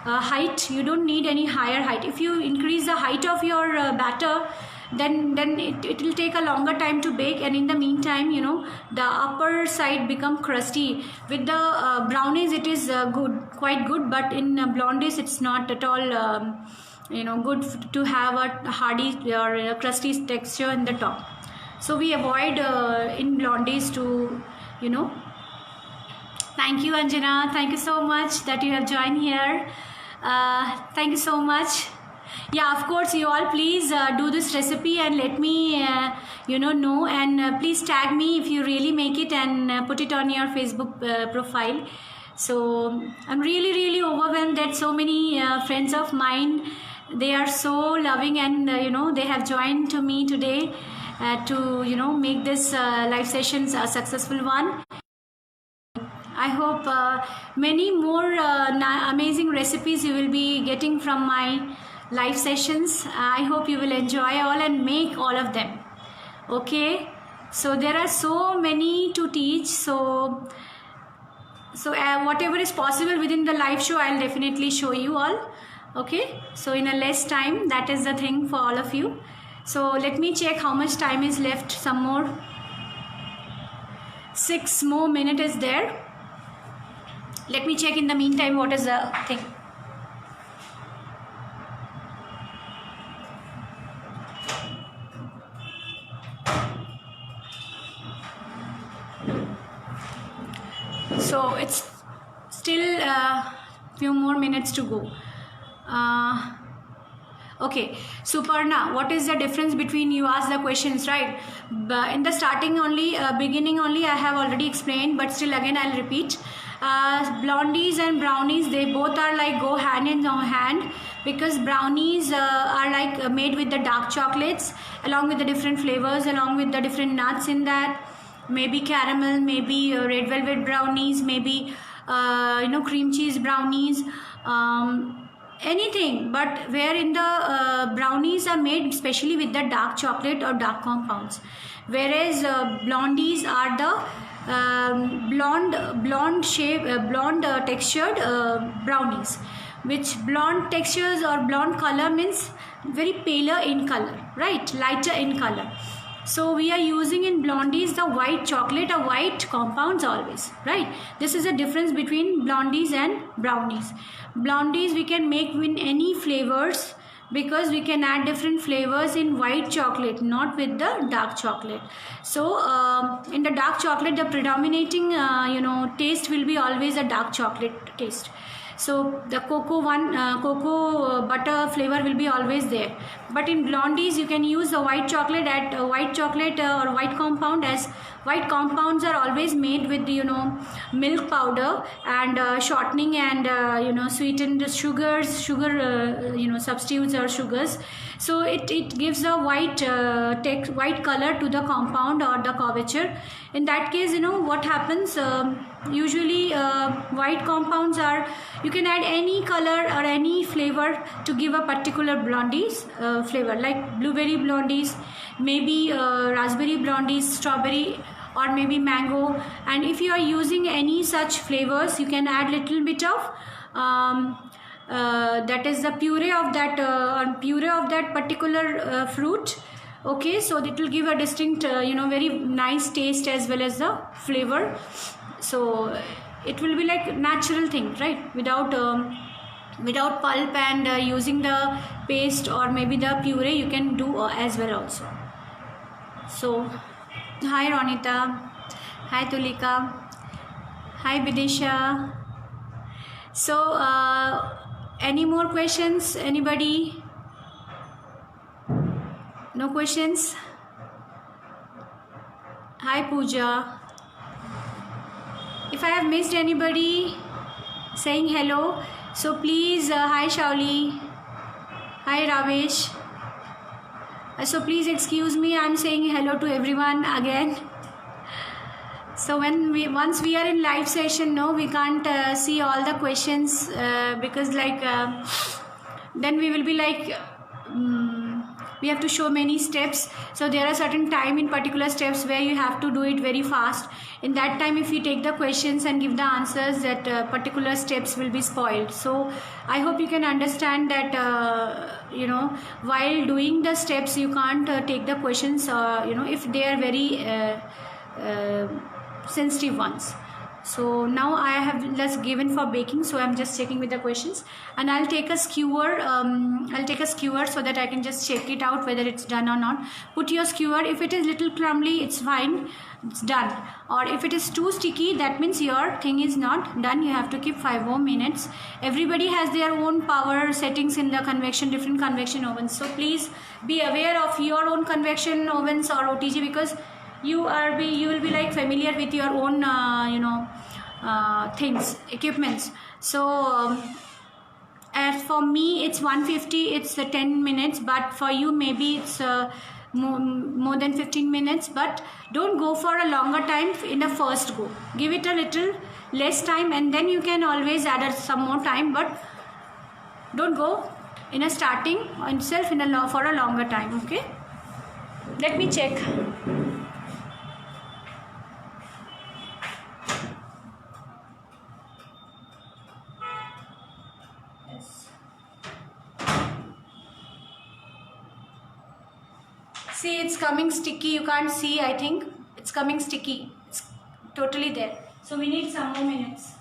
height. You don't need any higher height. If you increase the height of your batter, then it will take a longer time to bake, and in the meantime the upper side become crusty. With the brownies it is quite good, but in blondies it's not at all good to have a hardy or a crusty texture in the top. So we avoid in blondies to Thank you, Anjana. Thank you so much that you have joined here. Thank you so much. Yeah, of course, you all please do this recipe and let me know, and please tag me if you really make it, and put it on your Facebook profile. So I'm really, really overwhelmed that so many friends of mine, they are so loving, and they have joined to me today to make this live sessions a successful one. I hope many more amazing recipes you will be getting from my live sessions. I hope you will enjoy all and make all of them. Okay, so there are so many to teach, so whatever is possible within the live show, I'll definitely show you all. Okay, so in a less time, that is the thing for all of you. So let me check how much time is left. Some more, 6 more minutes is there. Let me check in the meantime what is the thing. So it's still a few more minutes to go. Okay, Suparna, what is the difference between, you asked the questions, right? In the starting only, beginning only, I have already explained, but still again I'll repeat. blondies and brownies, they both are like go hand in hand, because brownies are like made with the dark chocolates along with the different flavors, along with the different nuts in that, maybe caramel, maybe red velvet brownies, maybe cream cheese brownies, anything, but wherein the brownies are made especially with the dark chocolate or dark compounds, whereas blondies are the blonde textured brownies, which blonde textures or blonde color means very paler in color, right, lighter in color. So we are using in blondies the white chocolate or white compounds always, right? This is the difference between blondies and brownies. Blondies we can make with any flavors, because we can add different flavors in white chocolate, not with the dark chocolate. So in the dark chocolate, the predominating taste will be always a dark chocolate taste. So the cocoa butter flavor will be always there. But in blondies, you can use the white chocolate or white compound, as white compounds are always made with milk powder and shortening and sweetened sugar substitutes or sugars. So it gives a white color to the compound or the couverture. In that case, what happens, usually white compounds are, you can add any color or any flavor to give a particular blondies flavor, like blueberry blondies, maybe raspberry blondies, strawberry, or maybe mango. And if you are using any such flavors, you can add little bit of that is the puree of that particular fruit. Okay, so it will give a distinct very nice taste as well as the flavor. So it will be like natural thing, right, without pulp and using the paste or maybe the puree, you can do as well also. So hi Ronita, hi Tulika, hi Bidisha. So any more questions, anybody? No questions? Hi Pooja. If I have missed anybody saying hello, so please, hi Shauli, hi Ravesh. So please excuse me, I'm saying hello to everyone again. So once we are in live session, no, we can't see all the questions because then we will be like, we have to show many steps. So there are certain time in particular steps where you have to do it very fast. In that time, if you take the questions and give the answers, that particular steps will be spoiled. So I hope you can understand that while doing the steps, you can't take the questions if they are very sensitive ones. So now I have less given for baking, so I'm just checking with the questions, and I'll take a skewer. So that I can just check it out whether it's done or not. Put your skewer. If it is little crumbly, it's fine, it's done. Or if it is too sticky, that means your thing is not done. You have to keep 5 more minutes. Everybody has their own power settings in the different convection ovens. So please be aware of your own convection ovens or OTG, because you will be like familiar with your own equipments. So as for me, it's 150, it's 10 minutes, but for you maybe it's more than 15 minutes. But don't go for a longer time in the first go. Give it a little less time, and then you can always add some more time, but don't go in a starting itself for a longer time. Okay, let me check. See, it's coming sticky. You can't see, I think. It's coming sticky. It's totally there. So we need some more minutes.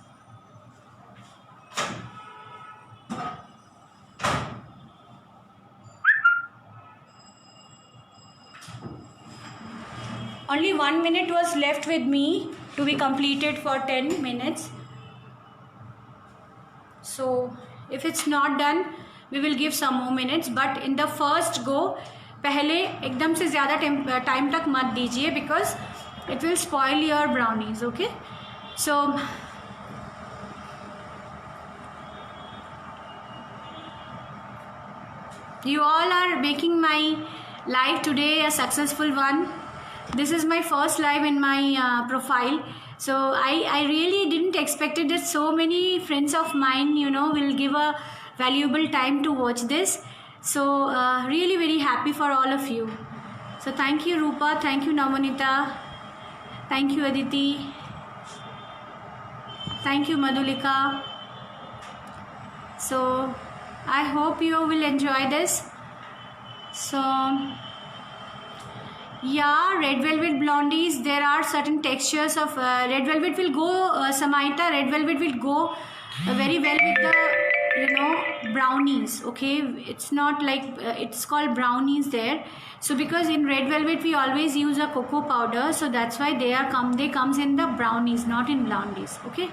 Only 1 minute was left with me to be completed for 10 minutes. So if it's not done, we will give some more minutes. But in the first go, पहले एकदम से ज़्यादा time तक मत दीजिए, because it will spoil your brownies. Okay, so You all are making my live today a successful one. This is my first live in my profile. So I really didn't expect it that so many friends of mine, will give a valuable time to watch this. So really very happy for all of you. So thank you Rupa, thank you Namanita, thank you Aditi, thank you Madhulika. So I hope you will enjoy this. So yeah, red velvet blondies, there are certain textures of red velvet will go, Samaita, red velvet will go very well with the brownies. Okay, it's not like it's called brownies there. So because in red velvet we always use a cocoa powder, so that's why they comes in the brownies, not in blondies. Okay,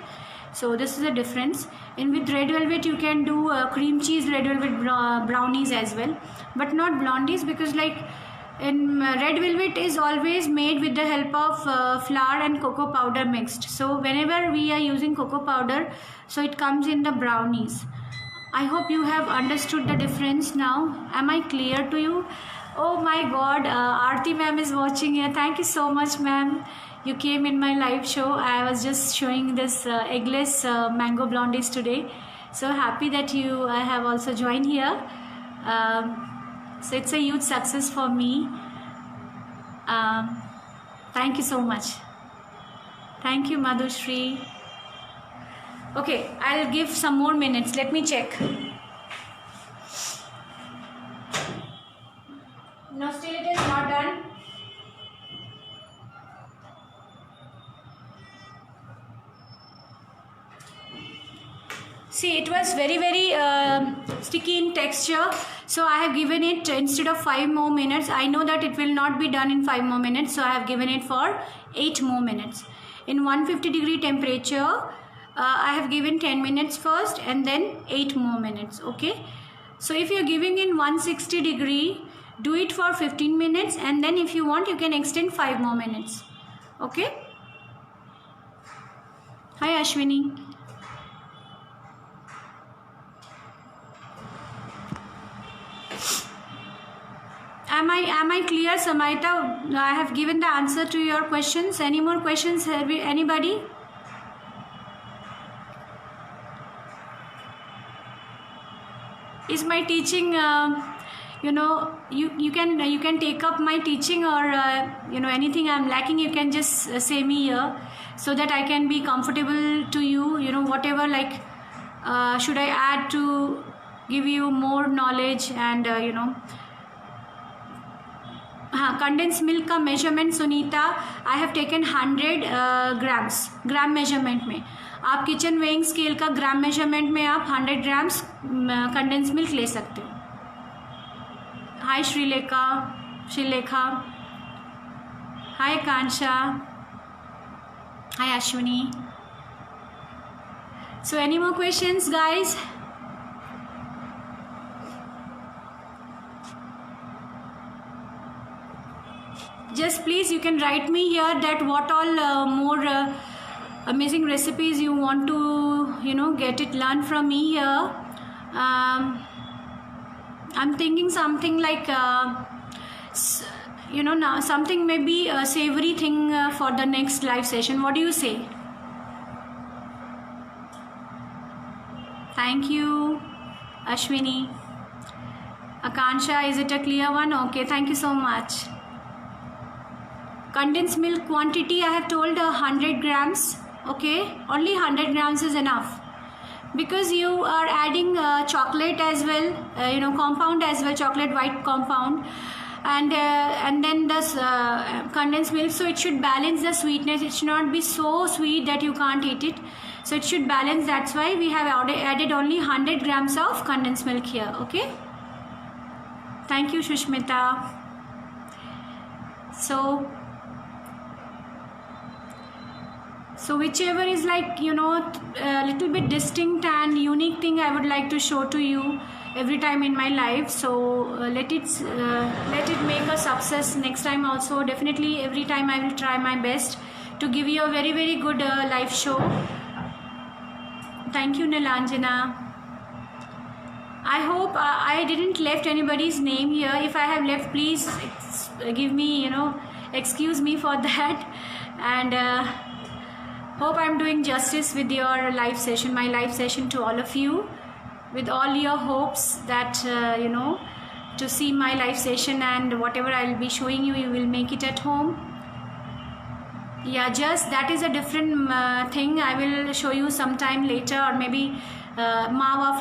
so this is the difference. And with red velvet you can do cream cheese red velvet brownies as well, but not blondies, because like in red velvet is always made with the help of flour and cocoa powder mixed. So whenever we are using cocoa powder, so it comes in the brownies. I hope you have understood the difference now. Am I clear to you? Oh my god, Aarti ma'am is watching here. Thank you so much ma'am. You came in my live show. I was just showing this eggless mango blondies today. So happy that you have also joined here. So it's a huge success for me. Thank you so much. Thank you Madhushri. Okay, I'll give some more minutes. Let me check. No, still it is not done. See, it was very sticky in texture, so I have given it instead of 5 more minutes. I know that it will not be done in 5 more minutes, so I have given it for 8 more minutes. In 150-degree temperature, I have given 10 minutes first and then 8 more minutes. Okay, so if you are giving in 160-degree, do it for 15 minutes, and then if you want you can extend 5 more minutes. Okay. Hi Ashwini. Am I clear, Samaita? I have given the answer to your questions. Any more questions? Anybody? Is my teaching? You can take up my teaching, or anything I'm lacking, you can just say me here, so that I can be comfortable to you. Whatever, like should I add to give you more knowledge, and condensed milk का measurement Sunita, I have taken 100 grams, gram measurement में. आप kitchen weighing scale का ग्राम measurement में आप 100 grams condense milk ले सकते हो. हाय श्रीलेखा, हाय कांशा, हाय Ashwini. So any more questions guys? Just please you can write me here that what all more amazing recipes you want to get it learned from me here. I'm thinking something like now something maybe a savory thing for the next live session. What do you say? Thank you Ashwini. Akansha, is it a clear one? Okay, thank you so much. Condensed milk quantity I have told 100 grams. Okay, only 100 grams is enough, because you are adding chocolate as well, compound as well, chocolate white compound, and then this condensed milk, so it should balance the sweetness. It should not be so sweet that you can't eat it, so it should balance. That's why we have added only 100 grams of condensed milk here. Okay, thank you Shushmita. So whichever is like a little bit distinct and unique thing I would like to show to you every time in my life. So let it make a success next time also. Definitely every time I will try my best to give you a very good live show. Thank you Nilanjana. I hope I didn't left anybody's name here. If I have left, please give me, excuse me for that. And hope I'm doing justice with your live session, my live session to all of you, with all your hopes that, to see my live session and whatever I'll be showing you, you will make it at home. Yeah, just that is a different thing. I will show you sometime later, or maybe mawa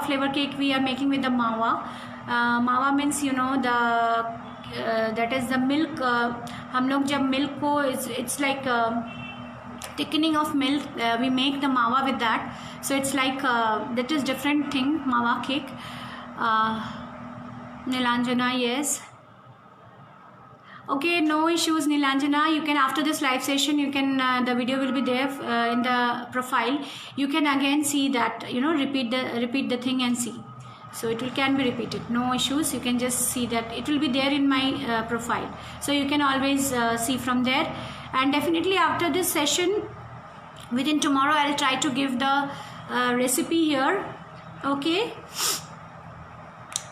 flavor cake we are making with the mawa. Mawa means, the that is the milk. हम लोग जब milk को it's like thickening of milk, we make the mawa with that. So it's like that is different thing, mawa cake. Nilanjana, yes. Okay, no issues, Nilanjana. You can, after this live session, you can, the video will be there in the profile. You can again see that, repeat the thing and see. So it can be repeated, no issues. You can just see that it will be there in my profile. So you can always see from there. And definitely after this session, within tomorrow, I'll try to give the recipe here. Okay.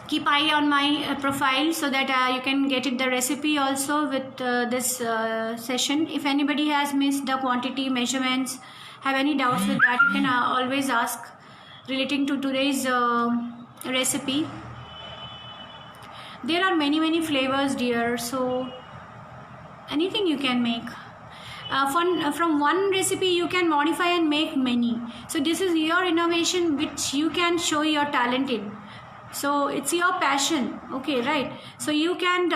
Keep eye on my profile so that you can get it the recipe also with this session. If anybody has missed the quantity measurements, have any doubts with that, you can always ask relating to today's recipe. There are many flavors, dear, so anything you can make. From one recipe you can modify and make many. So this is your innovation which you can show your talent in. So it's your passion, okay, right? So you can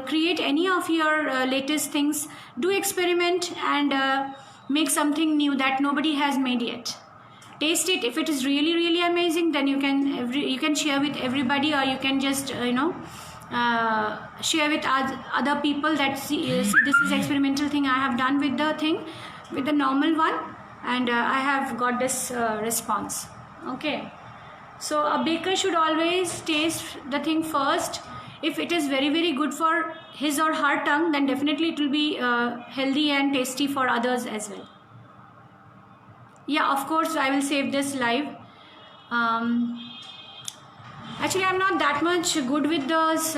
create any of your latest things, do experiment and make something new that nobody has made yet. Taste it. If it is really amazing, then you can share with everybody, or you can just share with other people that see this is experimental thing I have done with the thing, with the normal one, and I have got this response. Okay. So a baker should always taste the thing first. If it is very good for his or her tongue, then definitely it will be healthy and tasty for others as well. Yeah, of course I will save this live. Actually, I'm not that much good with those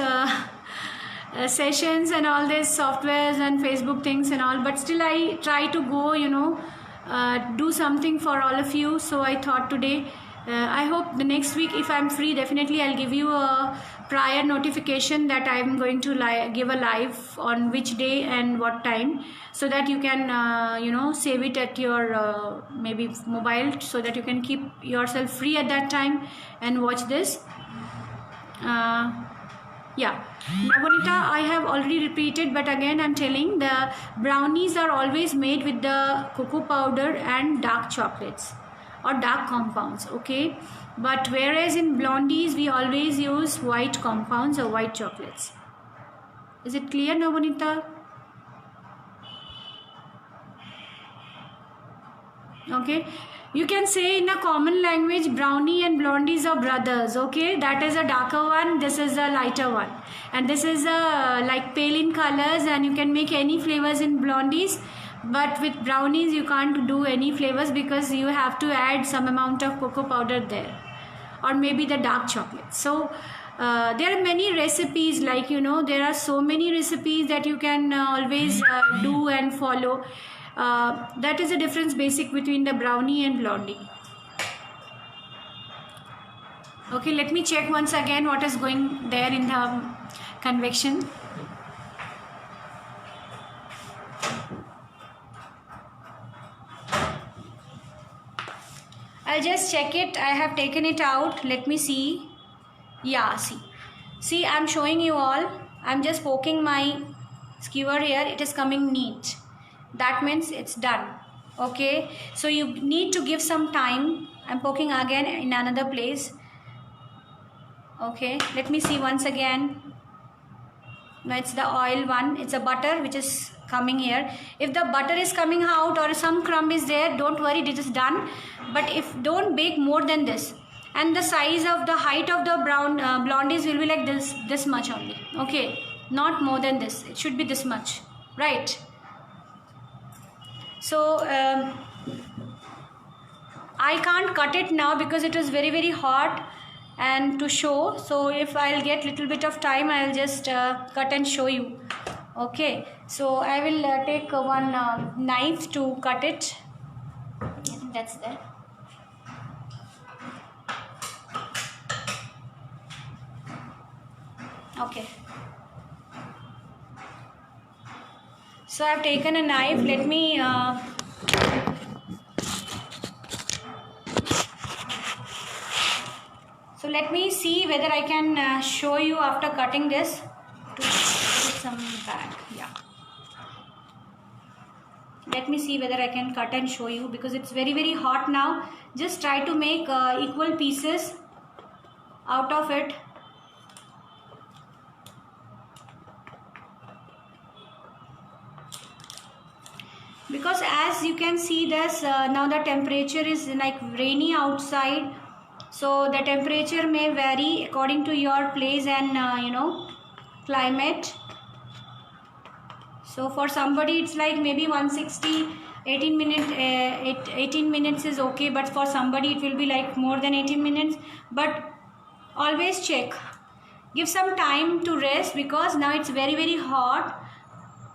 sessions and all these softwares and Facebook things and all, but still I try to go, do something for all of you. So I thought today, I hope the next week, if I'm free, definitely I'll give you a prior notification that I'm going to give a live on which day and what time, so that you can save it at your maybe mobile, so that you can keep yourself free at that time and watch this. Yeah, Navonita, I have already repeated, but again I'm telling, the brownies are always made with the cocoa powder and dark chocolates or dark compounds, okay? But whereas in blondies we always use white compounds or white chocolates. Is it clear, Navonita? Okay, you can say in a common language, brownie and blondies are brothers, okay? That is a darker one, this is a lighter one, and this is a like pale in colors, and you can make any flavors in blondies. But with brownies you can't do any flavors because you have to add some amount of cocoa powder there, or maybe the dark chocolate. So there are many recipes, like there are so many recipes that you can always do and follow. That is the difference basic between the brownie and blondie. Okay, let me check once again what is going there in the convection. I'll just check it. I have taken it out. Let me see. Yeah, see, I'm showing you all. I'm just poking my skewer here. It is coming neat. That means it's done. Okay, so you need to give some time. I'm poking again in another place. Okay, let me see once again. No, it's the oil one. It's a butter which is coming here. If the butter is coming out or some crumb is there, don't worry, it is done. But don't bake more than this. And the size of the height of the blondies will be like this much only. Okay, not more than this. It should be this much, right? So I can't cut it now because it is very hot. and to show. So if I'll get little bit of time, I'll just cut and show you. Okay, so I will take one knife to cut it. I think that's there. Okay, so I've taken a knife. Let me so let me see whether I can show you after cutting this. To put some back. Yeah, let me see whether I can cut and show you, because it's very hot now. Just try to make equal pieces out of it. Because as you can see this, now the temperature is like rainy outside, so the temperature may vary according to your place and climate. So for somebody it's like maybe 160, 18 minutes is okay, but for somebody it will be like more than 18 minutes. But always check, give some time to rest, because now it's very hot.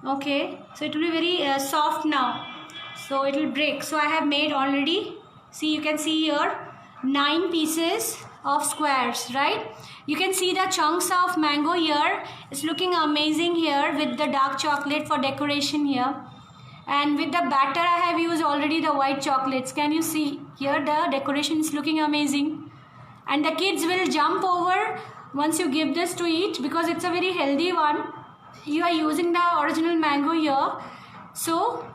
Okay, so it will be very soft now, so it will break. So I have made already, see, you can see here 9 pieces of squares, right? You can see the chunks of mango here. It's looking amazing here with the dark chocolate for decoration here, and with the batter I have used already the white chocolates. Can you see here the decoration is looking amazing, and the kids will jump over once you give this to eat, because it's a very healthy one. You are using the original mango here, so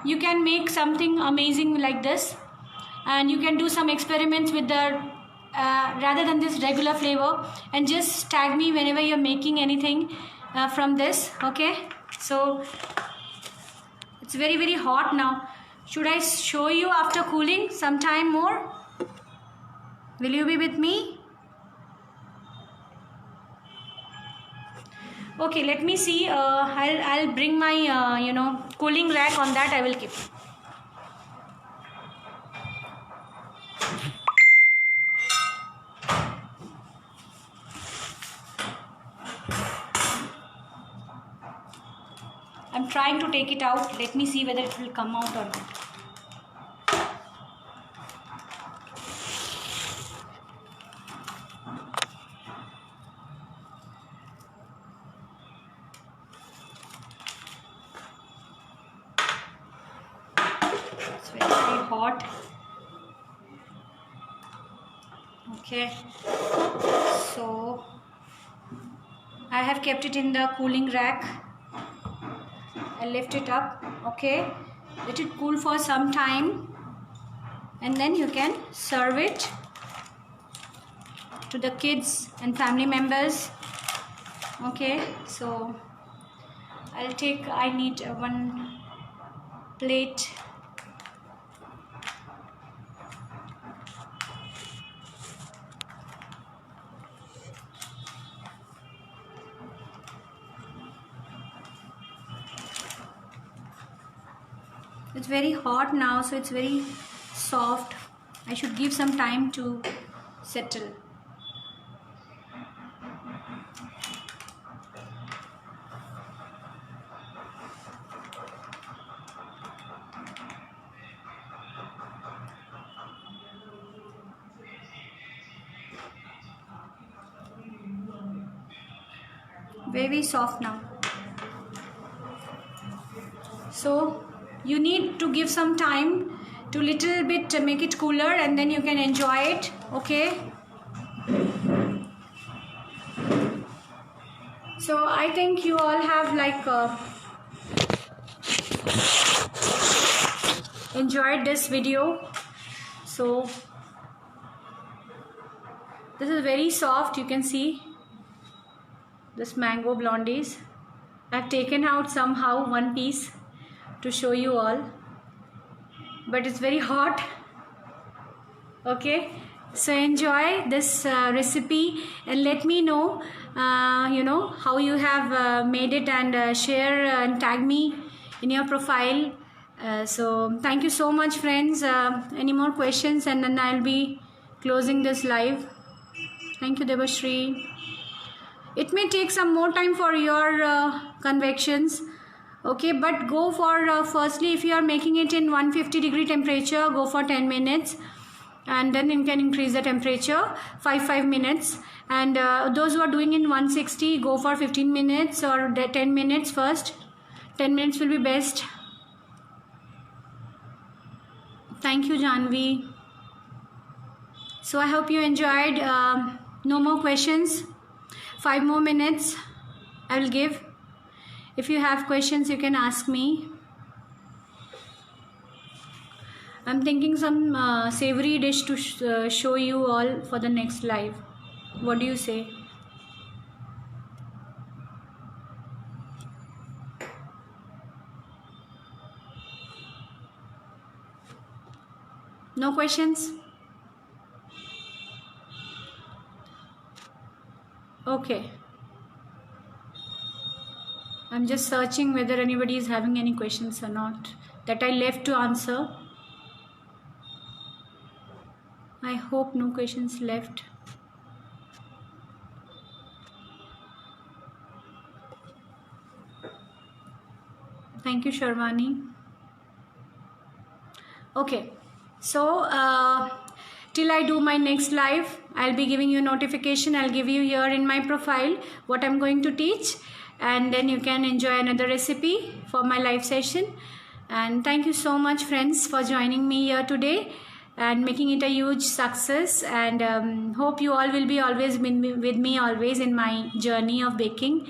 you can make something amazing like this, and you can do some experiments with the rather than this regular flavor, and just tag me whenever you're making anything from this. Okay, so it's very hot now. Should I show you after cooling some time more? Will you be with me? Okay, let me see. I'll bring my cooling rack. On that I will keep. I'm trying to take it out. Let me see whether it will come out or not. It's very hot. Okay, so I have kept it in the cooling rack. I lift it up. Okay, let it cool for some time, and then you can serve it to the kids and family members. Okay, so I need one plate. It's very hot now, so it's very soft. I should give some time to settle. Very soft now. So you need to give some time to little bit to make it cooler, and then you can enjoy it. Okay, so I think you all have like enjoyed this video. So this is very soft. You can see this mango blondies. I've taken out somehow one piece to show you all, but it's very hot. Okay, so enjoy this recipe, and let me know how you have made it, and share and tag me in your profile. So thank you so much, friends. Any more questions, and then I'll be closing this live. Thank you, Devashri. It may take some more time for your convections. Okay, but go for firstly, if you are making it in 150-degree temperature, go for 10 minutes, and then you can increase the temperature 5 minutes. And those who are doing in 160, go for 15 minutes or 10 minutes first. 10 minutes will be best. Thank you, Janvi. So I hope you enjoyed. No more questions. 5 more minutes I will give. If you have questions, you can ask me. I'm thinking some savory dish to show you all for the next live. What do you say? No questions? Okay. I'm just searching whether anybody is having any questions or not that I left to answer. I hope no questions left. Thank you, Sharwani. Okay, so till I do my next live, I'll be giving you a notification. I'll give you here in my profile what I'm going to teach, and then you can enjoy another recipe for my live session. And thank you so much, friends, for joining me here today and making it a huge success. And hope you all will be always with me always in my journey of baking,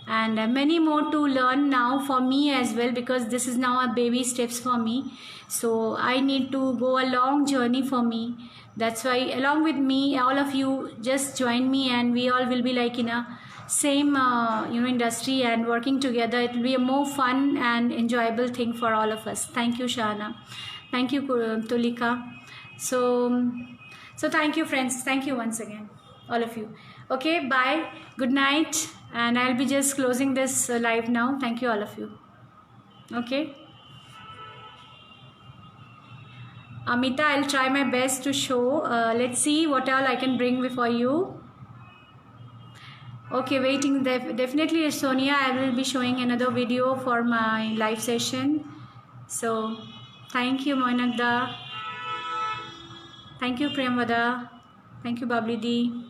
and many more to learn now for me as well, because this is now a baby steps for me. So I need to go a long journey for me. That's why along with me, all of you just join me, and we all will be like in a same industry and working together. It will be a more fun and enjoyable thing for all of us. Thank you, Shana. Thank you, Tulika. So thank you, friends. Thank you once again, all of you. Okay, bye. Good night. And I'll be just closing this live now. Thank you, all of you. Okay. Amita, I'll try my best to show. Let's see what all I can bring before you. Okay, waiting. Definitely, Sonia, I will be showing another video for my live session. So, thank you, Moinagda. Thank you, Priyamvada. Thank you, Babli Di.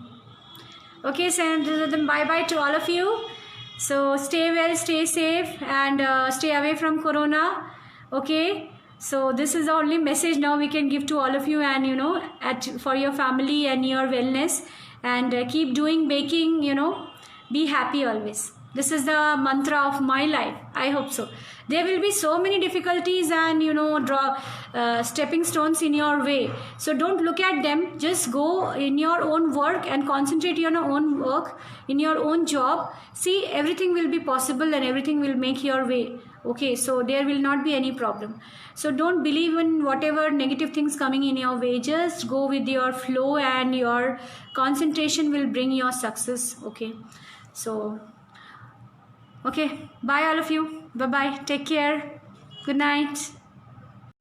Okay, so then bye-bye to all of you. So, stay well, stay safe, and stay away from Corona. Okay. So this is the only message now we can give to all of you, and for your family and your wellness, and keep doing baking, be happy always. This is the mantra of my life. I hope so. There will be so many difficulties and stepping stones in your way. So don't look at them. Just go in your own work and concentrate on your own work, in your own job. See, everything will be possible and everything will make your way. Okay, so there will not be any problem. So don't believe in whatever negative things coming in your way. Just go with your flow, and your concentration will bring your success. Okay, so okay, bye all of you. Bye bye, take care, good night.